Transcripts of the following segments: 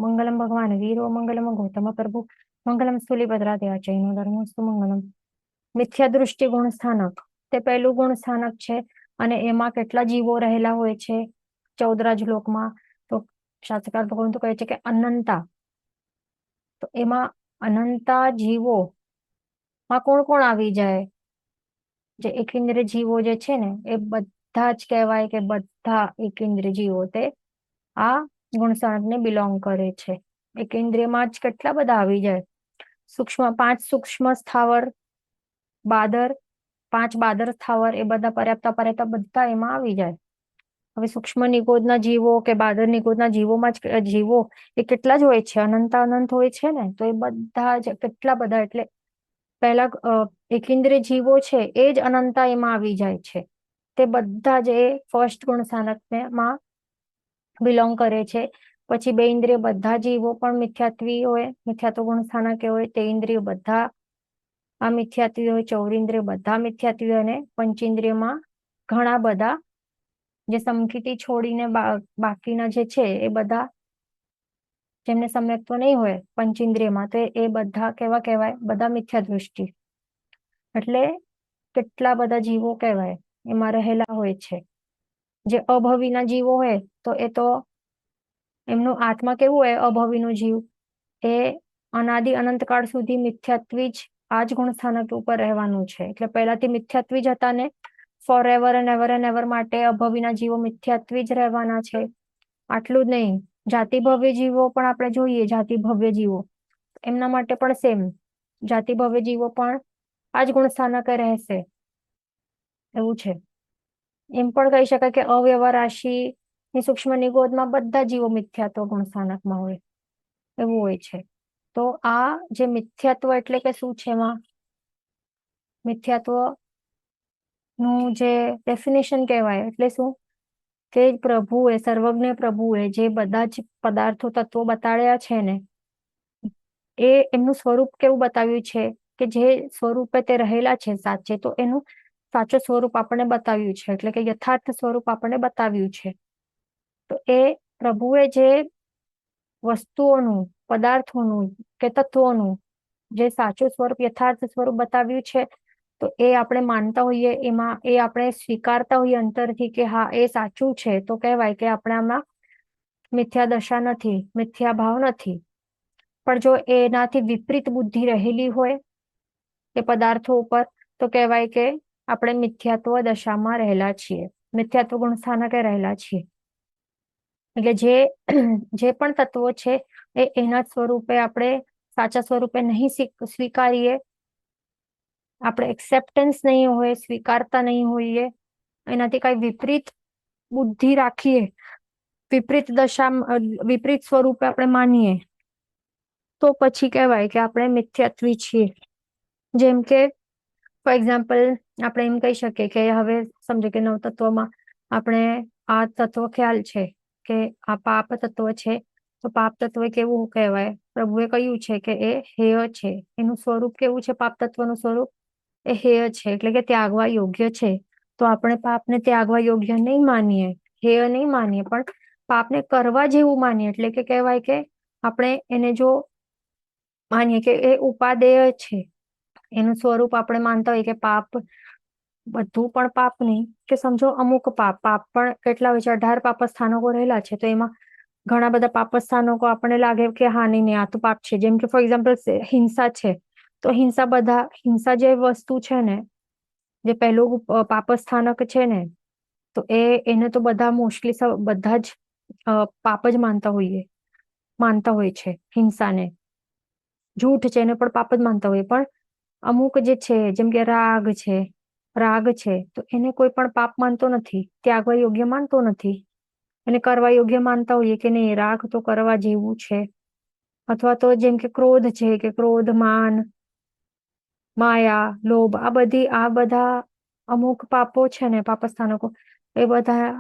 मंगलम भगवान वीरो मंगलम गौतम प्रभु मंगलम स्थूलिभद्रा जैनो धर्मस्तु मंगलम। મિથ્યા દૃષ્ટિ ગુણ સ્થાનક તે પહેલું ગુણ સ્થાનક છે અને એમાં કેટલા જીવો રહેલા હોય છે 14 લોકમાં. તો શાસ્ત્રકાર ભગવાન તો કહે છે કે અનંતા. તો એમાં અનંતા જીવોમાં કોણ કોણ આવી જાય? જે એકેન્દ્રિય જીવો જે છે ને એ બધા જ કહેવાય કે બધા એકેન્દ્રિય જીવો તે આ ગુણ સ્થાનકને બિલોંગ કરે છે. એકેન્દ્રિયમાં જ કેટલા બધા આવી જાય. સૂક્ષ્મ 5 સૂક્ષ્મ સ્થાવર બાદર, 5 બાદર સ્થાવર એ બધા પર્યાપ્ત અપર્યાપ્ત બધા એમાં આવી જાય. હવે સૂક્ષ્મ નિગોદના જીવો કે બાદર નિગોદના જીવોમાં જ જીવો એ કેટલા જ હોય છે, અનંત અનંત હોય છે ને. તો એ બધા જ કેટલા બધા એટલે પહેલા એકેન્દ્રિય જીવો છે એ જ અનંતા એમાં આવી જાય છે. તે બધા જ એ ફર્સ્ટ ગુણ સ્થાનકમાં બિલોંગ કરે છે. પછી બે ઇન્દ્રિય બધા જીવો પણ મિથ્યાત્વી હોય, મિથ્યાત્વ ગુણ સ્થાનકે હોય. તે ઇન્દ્રિયો બધા આ મિથ્યાત્વી હોય. ચૌરિન્દ્રિય બધા મિથ્યાત્વી અને પંચેન્દ્રિયમાં ઘણા બધા જે સમકીતી છોડીને બાકીના જે છે એ બધા જેમને સમ્યક્ત્વ નહીં હોય પંચેન્દ્રિયમાં, તો એ બધા કેવા કહેવાય? બધા મિથ્યા દૃષ્ટિ. એટલે કેટલા બધા જીવો કહેવાય એમાં રહેલા હોય છે. જે અભવીના જીવો હોય તો એ તો એમનું આત્મા કેવું હોય? અભવીનું જીવ એ અનાદિ અનંતકાળ સુધી મિથ્યાત્વી જ આ જ ગુણ સ્થાનક ઉપર રહેવાનું છે. એટલે પહેલાથી મિથ્યાત્વી જ હતા ને ફોર એવર એન્ડ એવર માટે અભવીના જીવો મિથ્યાત્વી જ રહેવાના છે. આટલું જ નહીં, જાતિ ભવ્ય જીવો પણ આપણે જોઈએ. જાતિ ભવ્ય જીવો એમના માટે પણ સેમ, જાતિ ભવ્ય જીવો પણ આ જ ગુણ સ્થાનકે રહેશે એવું છે. એમ પણ કહી શકાય કે અવ્યવહાર રાશિ ની સૂક્ષ્મ નિગોદમાં બધા જીવો મિથ્યાત્વ ગુણ સ્થાનકમાં હોય એવું હોય છે. તો આ જે મિથ્યાત્વ એટલે કે શું છે? એમાં મિથ્યાત્વ નું જે ડેફિનેશન કહેવાય એટલે શું? કે પ્રભુએ, સર્વજ્ઞ પ્રભુએ જે બધા જ પદાર્થો તત્વો બતાડ્યા છે ને એ એમનું સ્વરૂપ કેવું બતાવ્યું છે કે જે સ્વરૂપે તે રહેલા છે સાચે, તો એનું સાચું સ્વરૂપ આપણને બતાવ્યું છે. એટલે કે યથાર્થ સ્વરૂપ આપણને બતાવ્યું છે. તો એ પ્રભુએ જે વસ્તુઓનું, પદાર્થોનું કે તત્વોનું જે સાચું સ્વરૂપ, યથાર્થ સ્વરૂપ બતાવ્યું છે, તો એ આપણે માનતા હોઈએ, એમાં એ આપણે સ્વીકારતા હોઈએ અંતરથી કે હા એ સાચું છે, તો કહેવાય કે આપણામાં મિથ્યા દશા નથી, મિથ્યા ભાવ નથી. પણ જો એનાથી વિપરીત બુદ્ધિ રહેલી હોય એ પદાર્થો ઉપર, તો કહેવાય કે આપણે મિથ્યાત્વ દશામાં રહેલા છીએ, મિથ્યાત્વ ગુણ સ્થાનકે રહેલા છીએ. એટલે જે પણ તત્વો છે એ એના સ્વરૂપે આપણે સાચા સ્વરૂપે નહીં સ્વીકારીએ, આપણે એક્સેપ્ટન્સ નહીં હોય, સ્વીકારતા નહીં હોઈએ, એનાથી કઈ વિપરીત બુદ્ધિ રાખીએ, વિપરીત દશા, વિપરીત સ્વરૂપે આપણે માનીએ, તો પછી કહેવાય કે આપણે મિથ્યાત્વી છીએ. જેમ કે ફોર એક્ઝામ્પલ આપણે એમ કહી શકીએ કે હવે સમજો કે નવતત્વમાં આપણે આ તત્વ ખ્યાલ છે કે આ પાપ તત્વ છે. તો પાપ તત્વ કેવું કહેવાય? પ્રભુએ કહ્યું છે કે એ હેય છે. એનું સ્વરૂપ કેવું છે? પાપ તત્વનું સ્વરૂપ એ હેય છે, એટલે કે ત્યાગવા યોગ્ય છે. તો આપણે પાપને ત્યાગવા યોગ્ય નહીં માનીએ, હેય નહીં માનીએ, પણ પાપને કરવા જેવું માનીએ. એટલે કે કહેવાય કે આપણે એને જો માનીએ કે એ ઉપાદેય છે, એનું સ્વરૂપ આપણે માનતા હોય કે પાપ, બધું પણ પાપ નહીં, કે સમજો અમુક પાપ પણ કેટલા હોય છે, 18 પાપ સ્થાનકો રહેલા છે. તો એમાં ઘણા બધા પાપ સ્થાનકો આપણને લાગે કે હા નહીં આ તો પાપ છે. જેમ કે ફોર એક્ઝામ્પલ હિંસા છે, તો હિંસા જે વસ્તુ છે ને, જે પહેલું પાપ સ્થાનક છે ને, તો એને તો બધા મોસ્ટલી બધા જ પાપ જ માનતા હોય છે. હિંસાને, જૂઠ છે એને પણ પાપ જ માનતા હોય. પણ અમુક જે છે જેમ કે રાગ છે, તો એને કોઈ પણ પાપ માનતો નથી, ત્યાગવા યોગ્ય માનતો નથી. એને કરવા યોગ્ય માનતા હોઈએ કે નહીં, રાગ તો કરવા જેવું છે. અથવા તો જેમ કે ક્રોધ છે, કે ક્રોધ, માન, માયા, લોભ, આ બધા અમુક પાપો છે ને, પાપ સ્થાનકો, એ બધા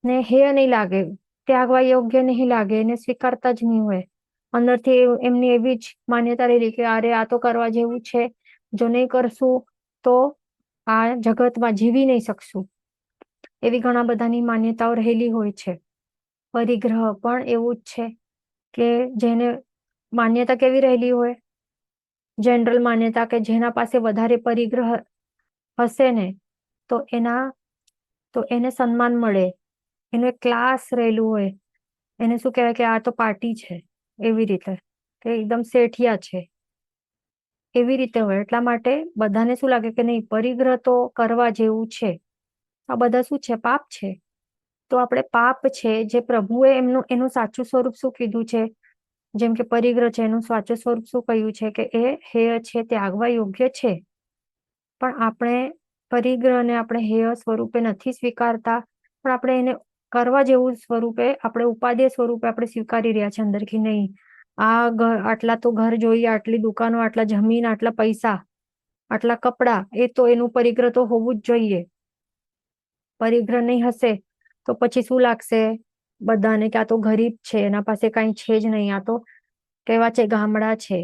ને હેય નહીં લાગે, ત્યાગવા યોગ્ય નહીં લાગે, એને સ્વીકારતા જ નહીં હોય. અંદરથી એમની એવી જ માન્યતા રહેલી કે અરે આ તો કરવા જેવું છે, જો નહીં કરશું તો આ જગતમાં જીવી નહીં શકશું. એવી ઘણા બધાની માન્યતાઓ રહેલી હોય છે. પરિગ્રહ પણ એવું જ છે કે જેને માન્યતા કેવી રહેલી હોય, જનરલ માન્યતા કે જેના પાસે વધારે પરિગ્રહ હશે ને તો એને સન્માન મળે, એનું એક ક્લાસ રહેલું હોય, એને શું કહેવાય કે આ તો પાર્ટી છે, એવી રીતે કે એકદમ શેઠિયા છે, એવી રીતે હોય. એટલા માટે બધાને શું લાગે કે નહીં, પરિગ્રહ તો કરવા જેવું છે. આ બધા શું છે, પાપ છે. તો આપણે પાપ છે જે પ્રભુએ એનું સાચું સ્વરૂપ શું કીધું છે, જેમ કે પરિગ્રહ છે એનું સાચું સ્વરૂપ શું કહ્યું છે કે એ હેય છે, ત્યાગવા યોગ્ય છે. પણ આપણે પરિગ્રહને આપણે હેય સ્વરૂપે નથી સ્વીકારતા, પણ આપણે એને કરવા જેવું સ્વરૂપે, આપણે ઉપાદેય સ્વરૂપે આપણે સ્વીકારી રહ્યા છે અંદરથી. નહીં, આ ઘર, આટલા તો ઘર જોઈએ, આટલી દુકાનો, આટલા જમીન, આટલા પૈસા, આટલા કપડા, એ તો એનું પરિગ્રહ તો હોવું જ જોઈએ. પરિગ્રહ નહીં હશે તો પછી શું લાગશે બધાને કે આ તો ગરીબ છે, એના પાસે કઈ છે જ નહીં, આ તો કેવા છે, ગામડા છે,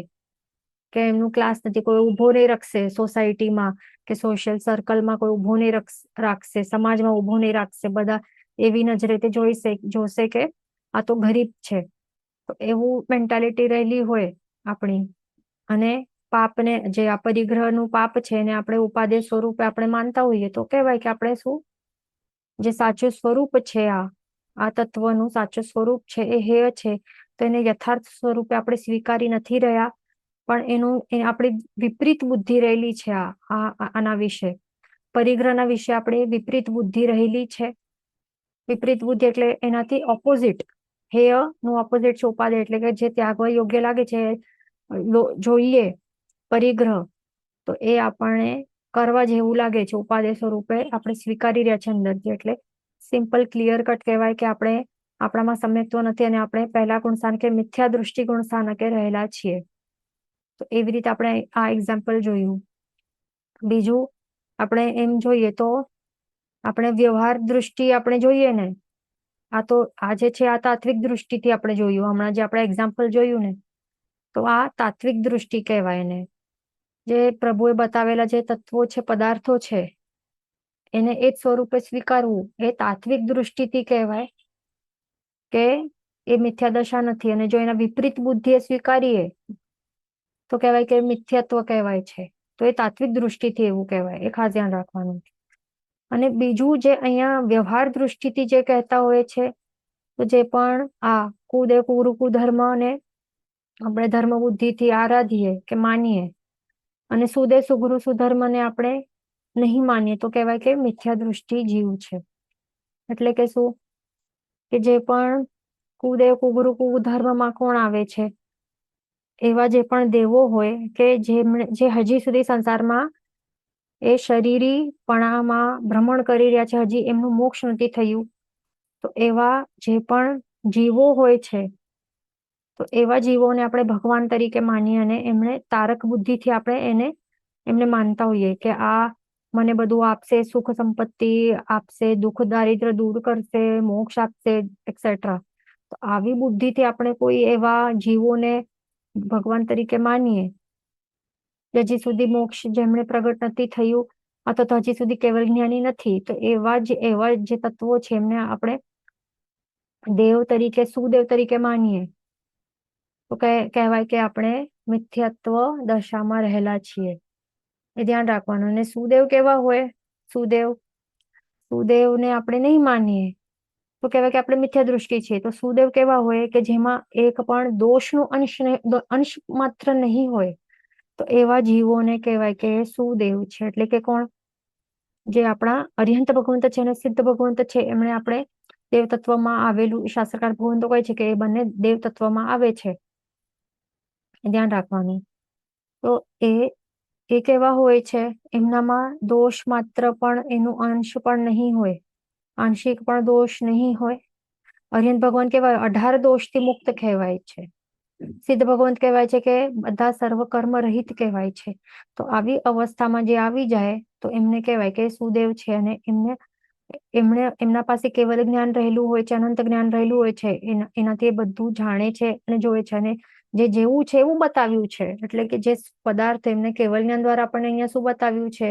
કે એમનું ક્લાસ નથી, કોઈ ઉભો નહીં રાખશે સોસાયટીમાં કે સોશિયલ સર્કલમાં, કોઈ ઉભો નહીં રાખશે, સમાજમાં ઉભો નહીં રાખશે. બધા એવી નજરે તે જોશે કે આ તો ગરીબ છે. તો એવું મેન્ટાલિટી રહેલી હોય આપણી, અને પાપને, જે આ પરિગ્રહનું પાપ છે એને આપણે ઉપાદેય સ્વરૂપે આપણે માનતા હોઈએ, તો કહેવાય કે આપણે શું, જે સાચું સ્વરૂપ છે, આ તત્વનું સાચું સ્વરૂપ છે એ હેય છે, તો એને યથાર્થ સ્વરૂપે આપણે સ્વીકારી નથી રહ્યા, પણ આપણી વિપરીત બુદ્ધિ રહેલી છે. આના વિશે, પરિગ્રહના વિશે આપણે વિપરીત બુદ્ધિ રહેલી છે. વિપરીત બુદ્ધિ એટલે એનાથી ઓપોઝિટ. હેય નું ઓપોઝિટ છે ઉપાદેય, એટલે કે જે ત્યાગવા યોગ્ય લાગે છે, જોઈએ પરિગ્રહ, તો એ આપણને કરવા જેવું લાગે છે, ઉપાદેય સ્વરૂપે આપણે સ્વીકારી રહ્યા છે અંદરથી. એટલે સિમ્પલ ક્લિયર કટ કહેવાય કે આપણે, આપણામાં સમ્યક્ત્વ નથી, અને આપણે પહેલા ગુણ સ્થાનકે મિથ્યા દૃષ્ટિ ગુણ સ્થાનકે રહેલા છીએ. તો એવી રીતે આપણે આ એક્ઝામ્પલ જોયું. બીજું આપણે એમ જોઈએ તો આપણે વ્યવહાર દૃષ્ટિ આપણે જોઈએ ને, આ તો આ જે છે આ તાત્વિક દૃષ્ટિથી આપણે જોયું, હમણાં જે આપણે એક્ઝામ્પલ જોયું ને, તો આ તાત્વિક દૃષ્ટિ કહેવાય ને. જે પ્રભુએ બતાવેલા જે તત્વો છે, પદાર્થો છે, એને એ જ સ્વરૂપે સ્વીકારવું, એ તાત્વિક દૃષ્ટિથી કહેવાય કે એ મિથ્યા દશા નથી. અને જો એના વિપરીત બુદ્ધિએ સ્વીકારીએ તો કહેવાય કે મિથ્યાત્વ કહેવાય છે. તો એ તાત્વિક દૃષ્ટિથી એવું કહેવાય, એ ખાસ ધ્યાન રાખવાનું. અને બીજું જે અહીંયા વ્યવહાર દૃષ્ટિથી જે કહેતા હોય છે, તો જે પણ આ કુદેવ કુરુ કુધર્મ ને આપણે ધર્મ બુદ્ધિથી આરાધીએ કે માનીએ, અને સુદેવ સુગુરુ સુધર્મને આપણે નહીં માનીએ, તો કહેવાય કે મિથ્યા દૃષ્ટિ જીવ છે. એટલે કે શું, કે જે પણ કુદેવ કુગુરુ કુધર્મમાં કોણ આવે છે, એવા જે પણ દેવો હોય કે જે હજી સુધી સંસારમાં એ શરીરીપણામાં ભ્રમણ કરી રહ્યા છે, હજી એમનું મોક્ષ નથી થયું, તો એવા જે પણ જીવો હોય છે, તો એવા જીવોને આપણે ભગવાન તરીકે માનીએ, અને એમણે તારક બુદ્ધિથી આપણે એમને માનતા હોઈએ કે આ મને બધું આપશે, સુખ સંપત્તિ આપશે, દુઃખ દારિદ્ર દૂર કરશે, મોક્ષ આપશે, એક્સેટ્રા. તો આવી બુદ્ધિથી આપણે કોઈ એવા જીવોને ભગવાન તરીકે માનીએ, હજી સુધી મોક્ષ જેમણે પ્રગટ નથી થયું, અથવા તો હજી સુધી કેવળ જ્ઞાની નથી, તો એવા જે તત્વો છે એમને આપણે દેવ તરીકે, સુદેવ તરીકે માનીએ, તો કહેવાય કે આપણે મિથ્યાત્વ દશામાં રહેલા છીએ. એ ધ્યાન રાખવાનું. અને સુદેવ કેવા હોય, સુદેવને આપણે નહીં માનીએ તો કહેવાય કે આપણે મિથ્યા દૃષ્ટિ છે. તો સુદેવ કેવા હોય કે જેમાં એક પણ દોષનો અંશ માત્ર નહીં હોય, તો એવા જીવોને કહેવાય કે સુદેવ છે. એટલે કે કોણ, જે આપણા અરિહંત ભગવંત છે અને સિદ્ધ ભગવંત છે, એમણે આપણે દેવ તત્વમાં આવેલું, શાસ્ત્રકાર ભગવંતો કહે છે કે એ બંને દેવ તત્વમાં આવે છે, ધ્યાન રાખવાનું. તો એ કેવા હોય છે, એમનામાં દોષ માત્ર પણ એનું અંશ પણ નહીં હોય, આંશિક પણ દોષ નહીં હોય. અરિહંત ભગવાન કહેવાય 18 દોષથી મુક્ત કહેવાય છે. સિદ્ધ ભગવંત કહેવાય છે કે બધા સર્વ કર્મ રહિત કહેવાય છે. તો આવી અવસ્થામાં જે આવી જાય તો એમને કહેવાય કે સુદેવ છે. અને એમના પાસે કેવલ જ્ઞાન રહેલું હોય છે, અનંત જ્ઞાન રહેલું હોય છે, એનાથી એ બધું જાણે છે અને જોવે છે, અને જે જેવું છે એવું બતાવ્યું છે. એટલે કે જે પદાર્થ એમને કેવલ જ્ઞાન દ્વારા આપણને અહીંયા શું બતાવ્યું છે,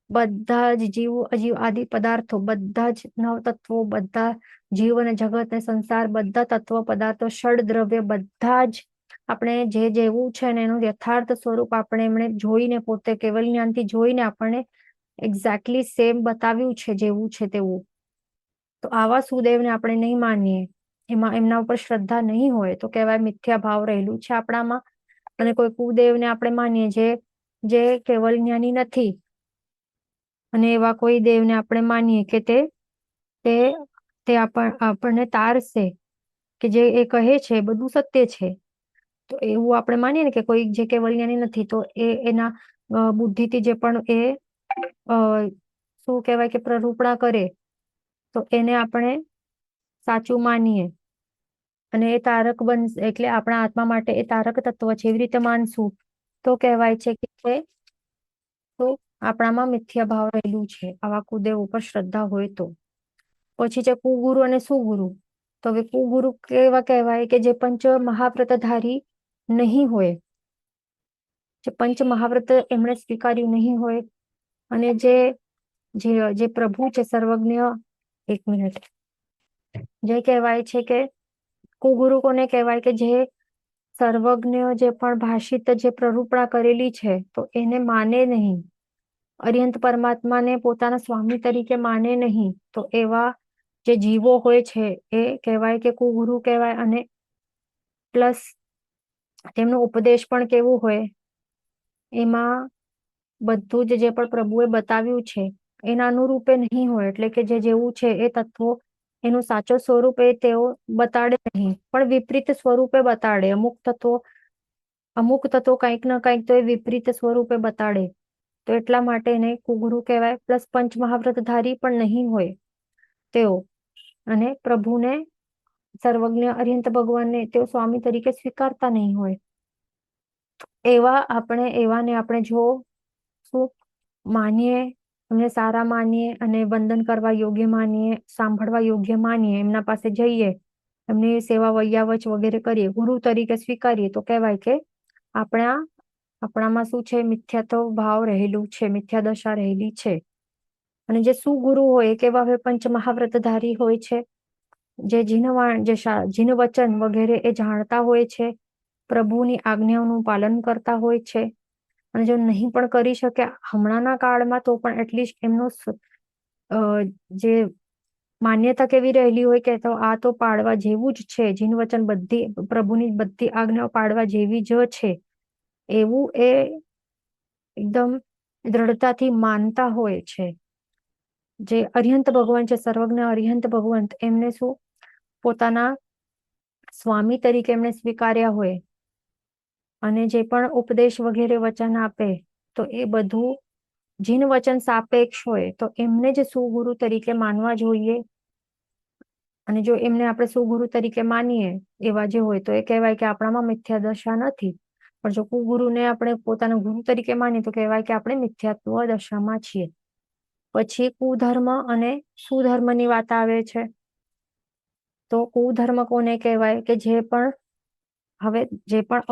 બધા જ જીવો અજીવ આદિ પદાર્થો, બધા જ નવતત્વો, બધા જીવ અને જગત અને સંસાર, બધા તત્વો પદાર્થો, ષડ દ્રવ્ય, બધા જ આપણે જે જેવું છે ને એનું યથાર્થ સ્વરૂપ આપણે એમણે જોઈને, પોતે કેવલ જ્ઞાનથી જોઈને આપણને એક્ઝેક્ટલી સેમ બતાવ્યું છે, જેવું છે તેવું. તો આવા સુદેવને આપણે નહીં માનીએ, એમના ઉપર શ્રદ્ધા નહીં હોય, તો કહેવાય મિથ્યા ભાવ રહેલું છે આપણામાં. અને કોઈ કુદેવને આપણે માનીએ જે કેવલ જ્ઞાની નથી, અને એવા કોઈ દેવને આપણે માનીએ કે તે તે તે આપણને તારશે, કે જે એ કહે છે એ બધું સત્ય છે. તો એવું આપણે માનીએ ને કે કોઈ જે કેવલ જ્ઞાની નથી, તો એના બુદ્ધિથી જે પણ એ શું કહેવાય કે પ્રરૂપણા કરે, તો એને આપણે સાચું માનીએ, અને એ તારક બનશે, એટલે આપણા આત્મા માટે એ તારક તત્વ છે, એવી રીતે માનશું તો કહેવાય છે કે તો આપણામાં મિથ્યા ભાવ રહેલું છે, આવા કુદેવ ઉપર શ્રદ્ધા હોય તો. પછી છે કુગુરુ અને સુગુરુ. તો હવે કુગુરુ કેવા કહેવાય કે જે પંચ મહાવ્રતધારી નહીં હોય, જે પંચ મહાવ્રત એમણે સ્વીકાર્યું નહીં હોય, અને જે પ્રભુ છે સર્વજ્ઞ, એક મિનિટ, જે કહેવાય છે કે કુગુરુ કોને કહેવાય કે જે સર્વજ્ઞ જે પણ ભાષિત જે પ્રરૂપણા કરેલી છે તો એને માને નહીં, અર્યંત પરમાત્માને પોતાના સ્વામી તરીકે માને નહીં, તો એવા જે જીવો હોય છે એ કહેવાય કે કુગુરુ કહેવાય. અને પ્લસ તેમનો ઉપદેશ પણ કેવું હોય, એમાં બધું જ જે પણ પ્રભુએ બતાવ્યું છે એના અનુરૂપે નહીં હોય, એટલે કે જે જેવું છે એ તત્વો એનું સાચો સ્વરૂપ એ તેઓ બતાડે નહીં, પણ વિપરીત સ્વરૂપે બતાડે. અમુક તત્વો કંઈક ના કંઈક તો એ વિપરીત સ્વરૂપે બતાડે, તો એટલા માટે એને કુગુરુ કહેવાય. પ્લસ પંચ મહાવ્રતધારી પણ નહીં હોય તેઓ, અને પ્રભુને સર્વજ્ઞ અર્યંત ભગવાનને તેઓ સ્વામી તરીકે સ્વીકારતા નહીં હોય, એવાને આપણે જો શું માનીએ, એમને સારા માનીએ અને વંદન કરવા યોગ્ય માનીએ, સાંભળવા યોગ્ય માનીએ, એમના પાસે જઈએ, એમની સેવા વૈયાવચ વગેરે કરીએ, ગુરુ તરીકે સ્વીકારીએ, તો કહેવાય કે આપણામાં શું છે, મિથ્યાત્વ ભાવ રહેલું છે, મિથ્યા દશા રહેલી છે. અને જે સુગુરુ હોય એ કેવા હોય, પંચ મહાવ્રતધારી હોય છે, જે જીન વચન વગેરે એ જાણતા હોય છે, પ્રભુની આજ્ઞાઓનું પાલન કરતા હોય છે, અને જો નહીં પણ કરી શકે હમણાંના કાળમાં, તો પણ એટલીસ્ટ એમનો જે માન્યતા કેવી રહેલી હોય કે તો આ તો પાડવા જેવું જ છે, જીન વચન બધી પ્રભુની બધી આજ્ઞાઓ પાડવા જેવી જ છે, એવું એ એકદમ દ્રઢતાથી માનતા હોય છે. જે અરિહંત ભગવાન છે, સર્વજ્ઞ અરિહંત ભગવંત, એમને શું પોતાના સ્વામી તરીકે એમણે સ્વીકાર્યા હોય, અને જે પણ ઉપદેશ વગેરે વચન આપે તો એ બધું જીન વચન સાપેક્ષ હોય, તો એમને જ સુગુરુ તરીકે માનવા જોઈએ. અને જો એમને આપણે સુગુરુ તરીકે માનીએ એવા જે હોય, તો એ કહેવાય કે આપણામાં મિથ્યા દશા નથી. પણ જો કુગુરુને આપણે પોતાના ગુરુ તરીકે માનીએ તો કહેવાય કે આપણે મિથ્યાત્વ દશામાં છીએ. પછી કુધર્મ અને સુધર્મની વાત આવે છે. તો કુધર્મ કોને કહેવાય કે જે પણ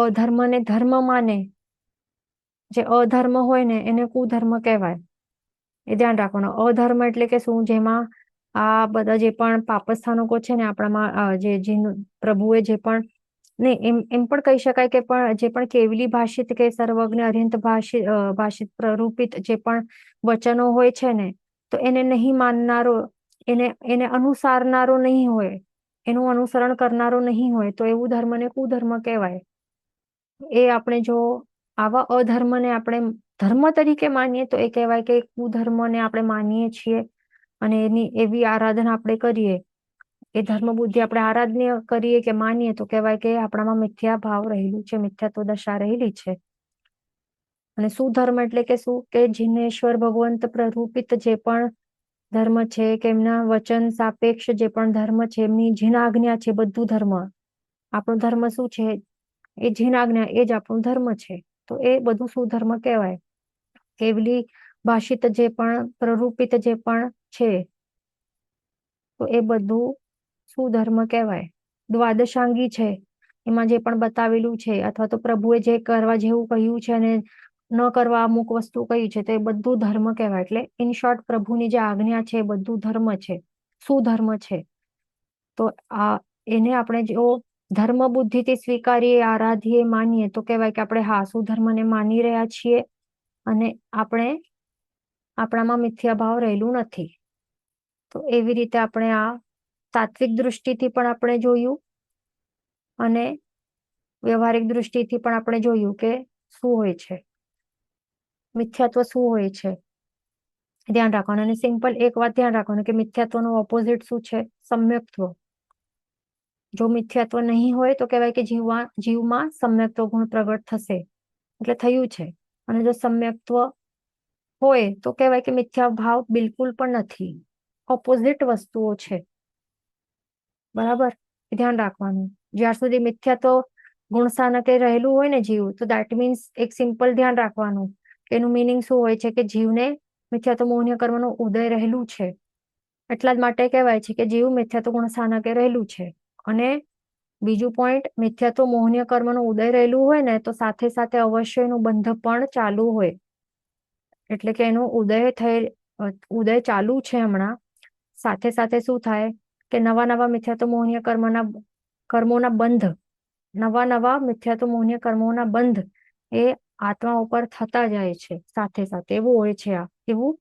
અધર્મને ધર્મ માને, જે અધર્મ હોય ને એને કુધર્મ કહેવાય. એ ધ્યાન રાખવાનું. અધર્મ એટલે કે શું, જેમાં આ બધા જે પણ પાપસ્થાનકો છે ને આપણામાં, જે પ્રભુએ જે પણ નહીં, એમ પણ કહી શકાય કે પણ જે પણ કેવલી ભાષિત કે સર્વજ્ઞ અર્યંત ભાષિત પ્રરૂપિત જે પણ વચનો હોય છે ને, તો એને નહીં માનનારો, એને અનુસારનારો નહીં હોય, એનું અનુસરણ કરનારો નહીં હોય, તો એવું ધર્મને કુધર્મ કહેવાય. એ આપણે જો આવા અધર્મને આપણે ધર્મ તરીકે માનીએ તો એ કહેવાય કે કુધર્મને આપણે માનીએ છીએ, અને એની એવી આરાધના આપણે કરીએ, એ ધર્મ બુદ્ધિ આપણે આરાધના કરીએ કે માનીએ, તો કહેવાય કે આપણામાં મિથ્યા ભાવ રહેલું છે, મિથ્યાત્વ દશા રહેલી છે. અને સુધર્મ એટલે કે શું, કે જીનેશ્વર ભગવંત પ્રરૂપિત જે પણ ધર્મ છે, કે એમના વચન સાપેક્ષ જે પણ ધર્મ છે, એમની જીન આજ્ઞા છે, બધું ધર્મ, આપણો ધર્મ શું છે, એ જીન આજ્ઞા, એ જ આપણું ધર્મ છે. તો એ બધું સુધર્મ કહેવાય. કેવલી ભાષિત જે પણ પ્રરૂપિત જે પણ છે, તો એ બધું સુધર્મ કહેવાય. દ્વાદશાંગી છે, એમાં જે પણ બતાવેલું છે, અથવા તો પ્રભુએ જે કરવા જેવું કહ્યું છે અને ન કરવા અમુક વસ્તુ કઈ છે તો એ બધું ધર્મ કહેવાય. એટલે ઇન શોર્ટ પ્રભુની જે આજ્ઞા છે એ બધું ધર્મ છે, સુધર્મ છે. તો આ એને આપણે જો ધર્મ બુદ્ધિથી સ્વીકારીએ, આરાધીએ, માનીએ તો કહેવાય કે આપણે હા સુધર્મને માની રહ્યા છીએ અને આપણામાં મિથ્યા ભાવ રહેલું નથી. તો એવી રીતે આપણે આ તાત્વિક દૃષ્ટિથી પણ આપણે જોયું અને વ્યવહારિક દૃષ્ટિથી પણ આપણે જોયું કે શું હોય છે, મિથ્યાત્વ શું હોય છે, ધ્યાન રાખવાનું. અને સિમ્પલ એક વાત ધ્યાન રાખવાનું કે મિથ્યાત્વનું ઓપોઝિટ શું છે? સમ્યક્ત્વ. જો મિથ્યાત્વ નહીં હોય તો કહેવાય કે જીવમાં સમ્યક્ત્વ ગુણ પ્રગટ થશે, એટલે થયું છે. અને જો સમ્યક્ત્વ હોય તો કહેવાય કે મિથ્યા ભાવ બિલકુલ પણ નથી, ઓપોઝિટ વસ્તુઓ છે. બરાબર, ધ્યાન રાખવાનું. જ્યાર સુધી મિથ્યાત્વ ગુણસ્થાનકે રહેલું હોય ને જીવ, તો દેટ મીન્સ એક સિમ્પલ ધ્યાન રાખવાનું કે એનું મિનિંગ શું હોય છે કે જીવને મિથ્યાત્વ મોહનીય કર્મનું ઉદય રહેલું છે. એટલા જ માટે કહેવાય છે કે જીવ મિથ્યાત્વ ગુણસ્થાનકે રહેલું છે. અને બીજું પોઈન્ટ, મિથ્યાત્વ મોહનીય કર્મનું ઉદય રહેલું હોય ને તો સાથે સાથે અવશ્ય એનું બંધ પણ ચાલુ હોય. એટલે કે એનું ઉદય ચાલુ છે હમણાં, સાથે સાથે શું થાય કે નવા નવા મિથ્યાત્વ મોહનીય કર્મોના બંધ, નવા નવા મિથ્યાત્વ મોહનીય કર્મોના બંધ એ આત્મા ઉપર થતા જાય છે સાથે સાથે. એવું હોય છે આ, એવું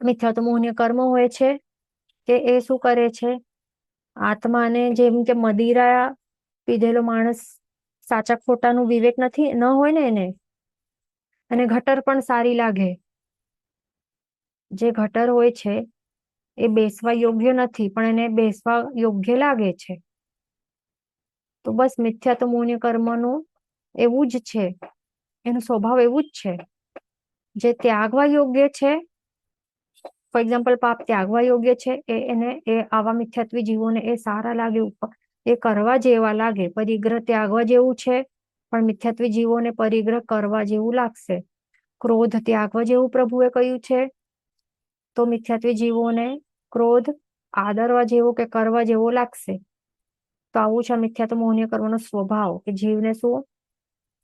મિથ્યાત્વ મોહનીય કર્મ હોય છે કે એ શું કરે છે, આત્માને જેમ કે મદિરા પીધેલો માણસ સાચા ખોટાનું વિવેક ન હોય ને એને, અને ગટર પણ સારી લાગે. જે ગટર હોય છે એ બેસવા યોગ્ય નથી પણ એને બેસવા યોગ્ય લાગે છે. તો બસ મિથ્યાત્વ મોહનીય કર્મનું એવું જ છે, એનું સ્વભાવ એવું જ છે. જે ત્યાગવા યોગ્ય છે, ફોર એક્ઝામ્પલ પાપ ત્યાગવા યોગ્ય છે, એ આવા મિથ્યાત્વી જીવોને એ સારા લાગે, એ કરવા જેવા લાગે. પરિગ્રહ ત્યાગવા જેવું છે પણ મિથ્યાત્વી જીવોને પરિગ્રહ કરવા જેવું લાગશે. ક્રોધ ત્યાગવા જેવું પ્રભુએ કહ્યું છે, તો મિથ્યાત્વી જીવોને ક્રોધ આદરવા જેવો કે કરવા જેવો લાગશે. તો આવું છે મિથ્યાત્વ મોહનીય કર્મનો સ્વભાવ, કે જીવને શું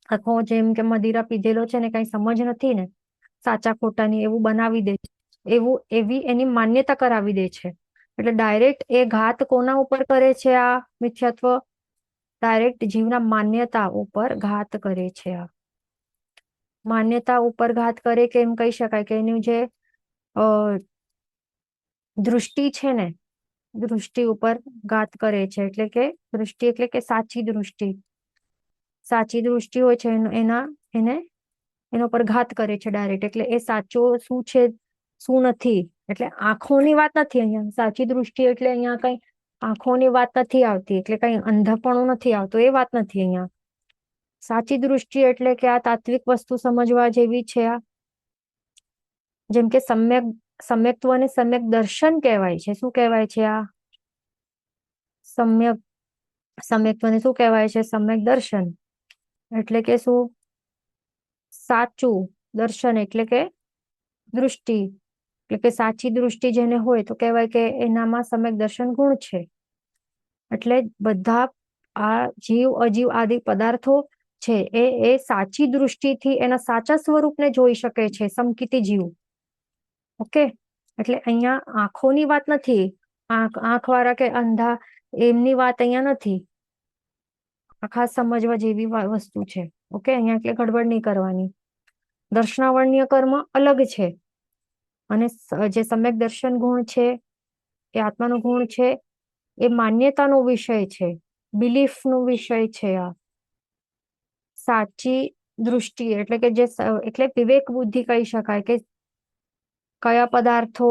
આખો જેમ કે મદિરા પીધેલો છે ને કઈ સમજ નથી ને સાચા ખોટાની, એવું બનાવી દે, એવી એની માન્યતા કરાવી દે છે. એટલે ડાયરેક્ટ એ ઘાત કોના ઉપર કરે છે? આ મિથ્યાત્વ ડાયરેક્ટ જીવના માન્યતા ઉપર ઘાત કરે છે. આ માન્યતા ઉપર ઘાત કરે કે એમ કહી શકાય કે એનું જે દૃષ્ટિ છે ને, દૃષ્ટિ ઉપર ઘાત કરે છે. એટલે કે દૃષ્ટિ એટલે કે સાચી દૃષ્ટિ, સાચી દૃષ્ટિ હોય છે એના પર ઘાત કરે છે ડાયરેક્ટ. એટલે એ સાચો શું છે શું નથી, એટલે આંખોની વાત નથી અહીંયા. સાચી દૃષ્ટિ એટલે અહીંયા કઈ આંખોની વાત નથી આવતી, એટલે કઈ અંધપણું નથી આવતું, એ વાત નથી અહીંયા. સાચી દૃષ્ટિ એટલે કે આ તાત્વિક વસ્તુ સમજવા જેવી છે. આ જેમ કે સમ્યક્ત્વ અને સમ્યક દર્શન કહેવાય છે. શું કહેવાય છે? આ સમ્યક્ત્વને શું કહેવાય છે? સમ્યક દર્શન. એટલે કે શું? સાચું દર્શન એટલે કે દૃષ્ટિ, એટલે કે સાચી દૃષ્ટિ જેને હોય તો કહેવાય કે એનામાં સમ્યક દર્શન ગુણ છે. એટલે બધા આ જીવ અજીવ આદિ પદાર્થો છે એ સાચી દૃષ્ટિથી એના સાચા સ્વરૂપને જોઈ શકે છે, સમકિતી જીવ. ઓકે, એટલે અહીંયા આંખોની વાત નથી, આંખ વાળા કે અંધા એમની વાત અહીંયા નથી. આ ખાસ સમજવા જેવી વસ્તુ છે. ઓકે, અહીંયા એટલે ગડબડ નહીં કરવાની. દર્શનાવર્ણ્ય કર્મ અલગ છે અને જે સમ્યક દર્શન ગુણ છે એ આત્માનો ગુણ છે, એ માન્યતાનો વિષય છે, બિલીફનો વિષય છે. આ સાચી દૃષ્ટિ એટલે કે એટલે વિવેક બુદ્ધિ કહી શકાય કે કયા પદાર્થો